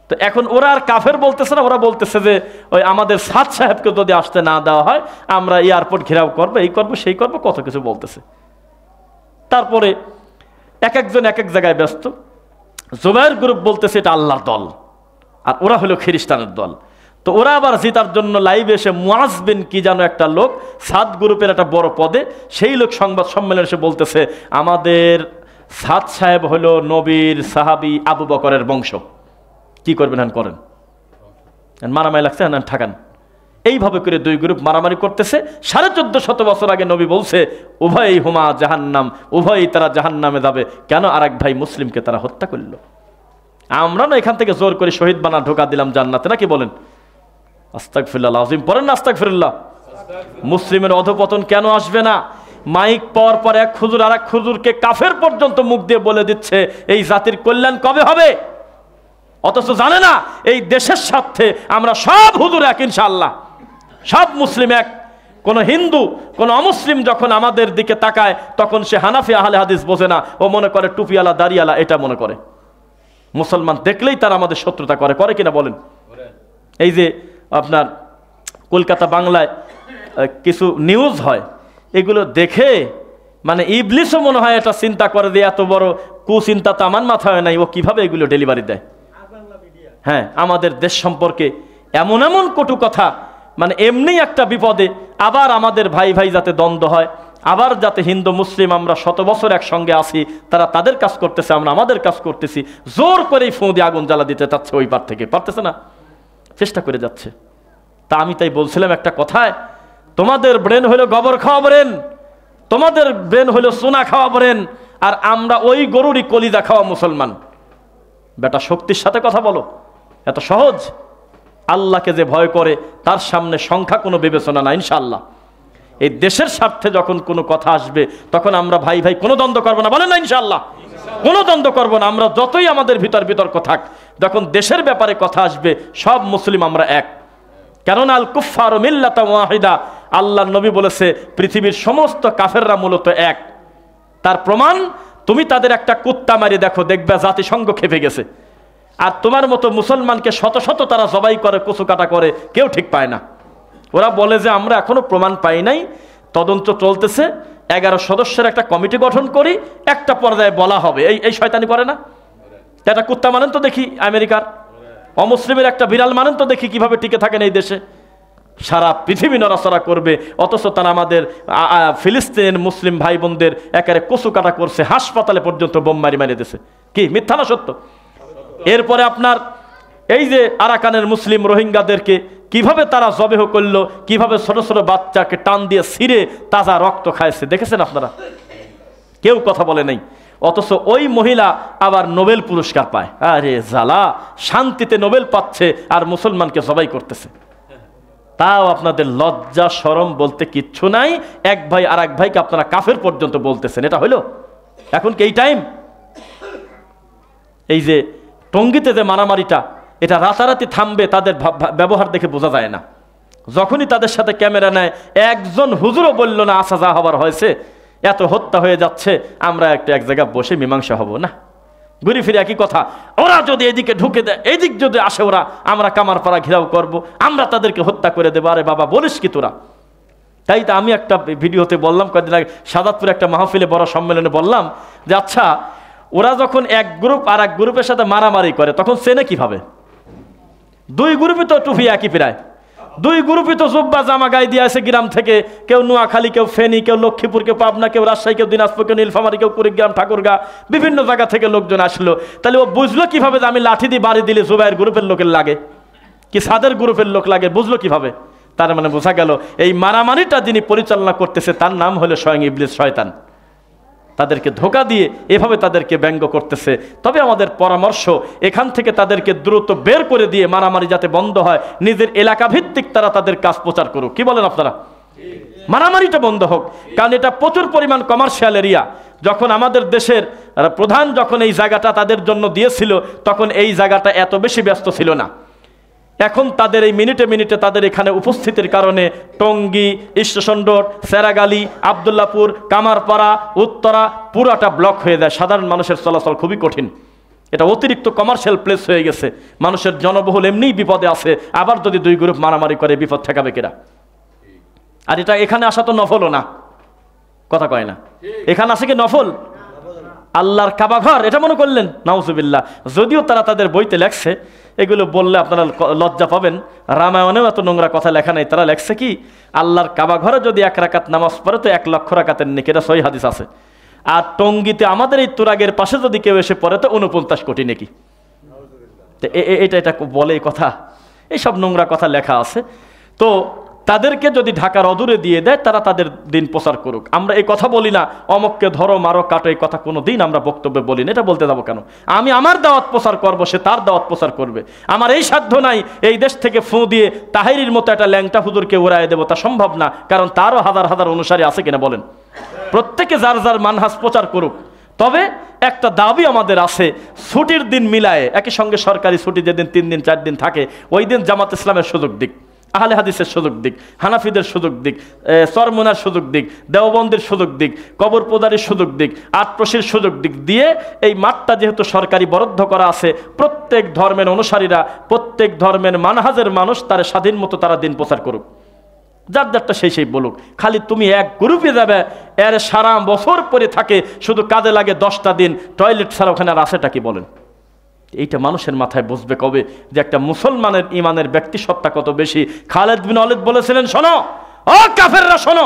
Speaker 1: তো এখন ওরা আর কাফের বলতেছে না, ওরা বলতেছে যে ওই আমাদের সাদ সাহেবকে যদি আসতে না দেওয়া হয়, আমরা এয়ারপোর্ট ঘেরাও করবো, এই করবো সেই করবো, কত কিছু বলতেছে। তারপরে এক একজন এক এক জায়গায় ব্যস্ত। জুবায়ের গ্রুপ বলতেছে এটা আল্লাহর দল, আর ওরা হলো খ্রিস্টানের দল। তো ওরা আবার জিতার জন্য লাইভে এসে মুআজ বিন কি যেন একটা লোক, সাদ গ্রুপের একটা বড় পদে, সেই লোক সংবাদ সম্মেলনে এসে বলতেছে আমাদের সাদ সাহেব হলো নবীর সাহাবী আবু বকরের বংশ। কি করবেন? করেন, মারামারি লাগছে, ঠাকান। এইভাবে করে দুই গ্রুপ মারামারি করতেছে। 1450 বছর আগে নবী বলছে উভয়ই হুমা জাহান্নাম, উভয়ই তারা জাহান্নামে যাবে। কেন? আর এক ভাই মুসলিমকে তারা হত্যা করলো। আমরা না এখান থেকে জোর করে শহীদ বানা ঢোকা দিলাম জান্নাতে, নাকি বলেন? আস্তাগফিরুল্লাহ আযীম পড়েন না, আস্তাগফিরুল্লাহ। মুসলিমের অধপতন কেন আসবে না? মাইক পাওয়ার পর এক হুজুর আর এক হুজুরকে কাফের পর্যন্ত মুখ দিয়ে বলে দিচ্ছে এই জাতির কল্যাণ কবে হবে, অথচ জানে না এই দেশের স্বার্থে আমরা সব হুজুর এক, ইনশাআল্লাহ সব মুসলিম এক। কোন হিন্দু কোন অমুসলিম যখন আমাদের দিকে তাকায়, তখন সে হানাফি আহলে হাদিস বোঝে না, ও মনে করে টুপিওয়ালা দাড়িওয়ালা, এটা মনে করে। মুসলমান দেখলেই তারা আমাদের শত্রুতা করে, করে কিনা বলেন? এই যে আপনার কলকাতা বাংলায় কিছু নিউজ হয়, এগুলো দেখে মানে ইবলিসও মনে হয় এটা চিন্তা করে যে এত বড় কুচিন্তা তো আমার মাথায় নাই, ও কিভাবে এগুলো ডেলিভারি দেয়। হ্যাঁ, আমাদের দেশ সম্পর্কে এমন এমন কটু কথা, মানে এমনি একটা বিপদে, আবার আমাদের ভাই ভাই যাতে দ্বন্দ্ব হয়, আবার যাতে হিন্দু মুসলিম আমরা শত বছর একসঙ্গে আসি, তারা তাদের কাজ করতেছে, আমরা আমাদের কাজ করতেছি, জোর করেই ফোঁ দিয়ে আগুন জ্বালা দিতে চাচ্ছে ওই পার থেকে, পারতেছে না, চেষ্টা করে যাচ্ছে। তা আমি তাই বলছিলাম একটা কথায়, তোমাদের ব্রেন হলো গোবর খাওয়া ব্রেন, তোমাদের ব্রেন হলো সোনা খাওয়া ব্রেন, আর আমরা ওই গরুরই কলিজা খাওয়া মুসলমান। বেটা শক্তির সাথে কথা বলো, এত সহজ? আল্লাহকে যে ভয় করে তার সামনে সংখ্যা কোনো বিবেচনা না। ইনশাআল্লাহ এই দেশের স্বার্থে যখন কোনো কথা আসবে তখন আমরা ভাই ভাই কোনো দ্বন্দ্ব করবো না, বলেন না ইনশাআল্লাহ? কোনো দ্বন্দ্ব করবো না আমরা, যতই আমাদের ভিতর বিতর্ক থাক, যখন দেশের ব্যাপারে কথা আসবে সব মুসলিম আমরা এক। কেননা আল কুফফারু মিল্লাতুন ওয়াহিদা, আল্লাহর নবী বলেছে পৃথিবীর সমস্ত কাফেররা মূলত এক। তার প্রমাণ তুমি তাদের একটা কুত্তা মারি দেখো, দেখবে জাতিসংঘ খেপে গেছে। আর তোমার মতো মুসলমানকে শত শত তারা জবাই করে, কচু কাটা করে, কেউ ঠিক পায় না। ওরা বলে যে আমরা এখনো প্রমাণ পাই নাই, তদন্ত চলতেছে, 11 সদস্যের একটা কমিটি গঠন করি, একটা পর্যায়ে বলা হবে। এই শয়তানি করে না? একটা কুত্তা মানেন তো দেখি আমেরিকার, অমুসলিমের একটা বিড়াল মানেন তো দেখি কিভাবে টিকে থাকেন এই দেশে। সারা পৃথিবী নড়াচড়া করবে, অথচ তারা আমাদের ফিলিস্তিনের মুসলিম ভাই বোনদের একেবারে কচু কাটা করছে, হাসপাতালে পর্যন্ত বোম মারি দিয়েছে। কি মিথ্যা না সত্য? এরপরে আপনার এই যে আরাকানের মুসলিম রোহিঙ্গাদেরকে কিভাবে তারা জবেহ করলো, কিভাবে ছোট ছোট বাচ্চাকে টান দিয়ে ছিঁড়ে তাজা রক্ত খাইছে, দেখেছেন আপনারা? কেউ কথা বলে নাই। অথচ ওই মহিলা আবার নোবেল পুরস্কার পায়। আরে জ্বালা, শান্তিতে নোবেল পাচ্ছে আর মুসলমানকে জবাই করতেছে। তাও আপনাদের লজ্জা শরম বলতে কিচ্ছু নাই। এক ভাই আর এক ভাইকে আপনারা কাফের পর্যন্ত বলতেছেন, এটা হইল এখন কি এই টাইম? এই যে টঙ্গীতে যে মারামারিটা, এটা রাতারাতি থামবে তাদের ব্যবহার দেখে বোঝা যায় না। যখনই তাদের সাথে ক্যামেরা নেয়, একজন হুজুরও বলল না আচ্ছা যা হবার হয়েছে, এত হত্যা হয়ে যাচ্ছে, আমরা একটা এক জায়গায় বসে মীমাংসা হব না। ঘুরে ফিরে একই কথা, ওরা যদি এদিকে ঢুকে দেয়, এদিক যদি আসে ওরা, আমরা কামারপাড়া ঘেরাও করব, আমরা তাদেরকে হত্যা করে দেবো। আরে বাবা বলিস কি তোরা? তাই তো আমি একটা ভিডিওতে বললাম কয়েকদিন আগে, সাদাতপুরে একটা মাহফিলে বড় সম্মেলনে বললাম যে আচ্ছা ওরা যখন এক গ্রুপ আর এক গ্রুপের সাথে মারামারি করে তখন চেনে কিভাবে? দুই গ্রুপই তো টুপি একই প্রায়, দুই গ্রুপই তো জুব্বা জামা গায়ে দিয়ে আসে গ্রাম থেকে, কেউ নোয়াখালী, কেউ ফেনী, কেউ লক্ষ্মীপুর, কেউ পাবনা, কেউ রাজশাহী, কেউ দিনাজপুর, কেউ নীলফামারী, কেউ কুড়িগ্রাম, ঠাকুরগাঁ, বিভিন্ন জায়গা থেকে লোকজন আসলো। তাহলে ও বুঝলো কিভাবে যে আমি লাঠি দিয়ে বাড়ি দিলে জুবাইয়ের গ্রুপের লোকের লাগে কি সাদের গ্রুপের লোক লাগে? বুঝলো কিভাবে? তার মানে বোঝা গেল এই মারামারিটা যিনি পরিচালনা করতেছে তার নাম হলো স্বয়ং ইবলিস, শয়তান। তাদেরকে ধোঁকা দিয়ে এভাবে তাদেরকে ব্যঙ্গ করতেছে। তবে আমাদের পরামর্শ, এখান থেকে তাদেরকে দ্রুত বের করে দিয়ে মারামারি যাতে বন্ধ হয়, নিজের এলাকা ভিত্তিক তারা তাদের কাজ প্রচার করুক। কি বলেন আপনারা? মারামারিটা বন্ধ হোক, কারণ এটা প্রচুর পরিমাণ কমার্শিয়াল এরিয়া। যখন আমাদের দেশের প্রধান যখন এই জায়গাটা তাদের জন্য দিয়েছিল, তখন এই জায়গাটা এত বেশি ব্যস্ত ছিল না। এখন তাদের এই মিনিটে মিনিটে তাদের এখানে উপস্থিতির কারণে টঙ্গী, স্টেশন রোড, সেরাগালি, আবদুল্লাপুর, কামারপাড়া, উত্তরা পুরাটা ব্লক হয়ে যায়। সাধারণ মানুষের চলাচল খুবই কঠিন। এটা অতিরিক্ত কমার্শিয়াল প্লেস হয়ে গেছে। মানুষের জনবহুল এমনিই বিপদে আছে, আবার যদি দুই গ্রুপ মারামারি করে বিপদ ঠেকাবে কিরা? আর এটা এখানে আসা তো নফলও না, কথা কয় না। এখানে আসে কি নফল? আল্লাহর কাবা ঘর এটা মনে করলেন? নাউজুবিল্লাহ। যদিও তারা তাদের বইতে লেখছে, এগুলো বললে আপনারা লজ্জা পাবেন, রামায়ণেও এত নোংরা কথা লেখা নাই। তারা লেখছে কি, আল্লাহর কাবা ঘরে যদি 1 রাকাত নামাজ পড়ে তো 1 লক্ষ রাকাতের নেকি, এটা সহিহ হাদিস আছে। আর টঙ্গীতে আমাদের এই তুরাগের পাশে যদি কেউ এসে পড়ে তো 49 কোটি নেকি। এটা বলে এই কথা, এইসব নোংরা কথা লেখা আছে। তো তাদেরকে যদি ঢাকার অদূরে দিয়ে দেয়, তারা তাদের দিন প্রচার করুক। আমরা এই কথা বলি না অমককে ধরো মারো কাটো, এই কথা কোনো দিন আমরা বক্তব্যে বলি না। এটা বলতে যাবো কেন? আমি আমার দাওয়াত প্রচার করবো, সে তার দাওয়াত প্রচার করবে। আমার এই সাধ্য নাই এই দেশ থেকে ফুঁ দিয়ে তাহিরির মতো একটা ল্যাংটা হুজুরকে উড়াই দেবো, তা সম্ভব না। কারণ তারও হাজার হাজার অনুসারী আছে কিনা বলেন? প্রত্যেকে যার যার মানহাজ প্রচার করুক। তবে একটা দাবি আমাদের আছে, ছুটির দিন মিলায়ে একই সঙ্গে সরকারি ছুটি যেদিন 3 দিন 4 দিন থাকে, ওই দিন জামাত ইসলামের সুযোগ দিক, আহলে হাদিসের সুযোগ দিক, হানাফিদের সুযোগ দিক, চরমুনার সুযোগ দিক, দেওবন্দের সুযোগ দিক, কবর পূজারীর সুযোগ দিক, আটপ্রশির সুযোগ দিক দিয়ে এই মাঠটা যেহেতু সরকারি বরাদ্দ করা আছে, প্রত্যেক ধর্মের অনুসারীরা, প্রত্যেক ধর্মের মানহাজের মানুষ তার স্বাধীন মতো তারা দিন প্রচার করুক, যার যারটা সেই বলুক। খালি তুমি এক গ্রুপে যাবে, এর সারা বছর পরে থাকে, শুধু কাজে লাগে 10টা দিন, টয়লেট ছাড়া ওখানে আর আছেটা কি বলেন? এইটা মানুষের মাথায় বসবে কবে যে একটা মুসলমানের ইমানের ব্যক্তিসত্তা কত বেশি। খালেদ বিন ওয়ালিদ বলেছিলেন, শোনো ও কাফেররা শোনো,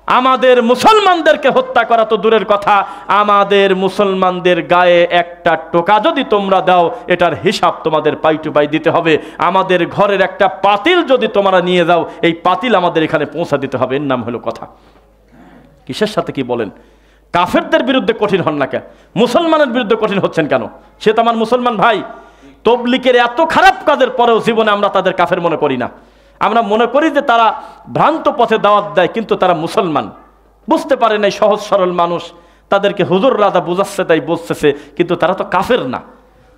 Speaker 1: আমাদের মুসলমানদেরকে হত্যা করা তো দূরের কথা, আমাদের মুসলমানদের গায়ে একটা টোকা যদি তোমরা দাও এটার হিসাব তোমাদের পাই টু পাই দিতে হবে। আমাদের ঘরের একটা পাতিল যদি তোমরা নিয়ে যাও এই পাতিল আমাদের এখানে পৌঁছা দিতে হবে। এর নাম হলো কথা। কিসের সাথে কি বলেন? কাফেরদের বিরুদ্ধে কঠিন হন না কেন? মুসলমানের বিরুদ্ধে কঠিন হচ্ছেন কেন? সে তো আমার মুসলমান ভাই। তবলিগের এত খারাপ কাজের পরেও জীবনে আমরা তাদের কাফের মনে করি না। আমরা মনে করি যে তারা ভ্রান্ত পথে দাওয়াত দেয়, কিন্তু তারা মুসলমান। বুঝতে পারে নাই, সহজ সরল মানুষ, তাদেরকে হুজুর রাজা বুঝাচ্ছে তাই বুঝতেছে, কিন্তু তারা তো কাফের না।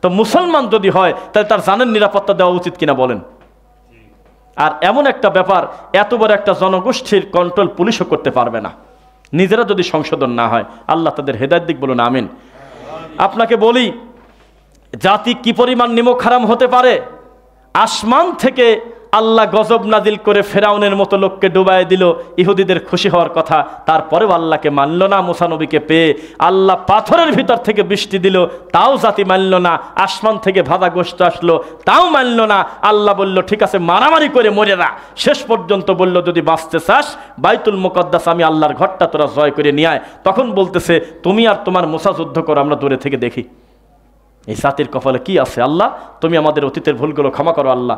Speaker 1: তো মুসলমান যদি হয় তাহলে তার জানের নিরাপত্তা দেওয়া উচিত কিনা বলেন? আর এমন একটা ব্যাপার, এত বড় একটা জনগোষ্ঠীর কন্ট্রোল পুলিশও করতে পারবে না নিজেরা যদি সংশোধন না হয়। আল্লাহ তাদের হেদায়েত দিক, বলুন আমিন। আপনাকে বলি, জাতি কি পরিমাণ নিমক হারাম হতে পারে। আসমান থেকে আল্লাহ গজব নাজিল করে ফেরাউনের মতো লোককে ডুবাই দিল, ইহুদিদের খুশি হওয়ার কথা, তারপরেও আল্লাহকে মানল না। মুসা নবীকে পেয়ে আল্লাহ পাথরের ভিতর থেকে বৃষ্টি দিল, তাও জাতি মানল না। আসমান থেকে ভাজা গোশত আসলো, তাও মানল না। আল্লাহ বলল ঠিক আছে মারামারি করে মরে না। শেষ পর্যন্ত বলল যদি বাঁচতে চাস বাইতুল মুকদ্দাস আমি আল্লাহর ঘরটা তোরা জয় করে নিয়ে আয়। তখন বলতেছে তুমি আর তোমার মুসা যুদ্ধ করো, আমরা দূরে থেকে দেখি। এই জাতির কপালে কি আছে? আল্লাহ তুমি আমাদের অতীতের ভুলগুলো ক্ষমা করো আল্লাহ।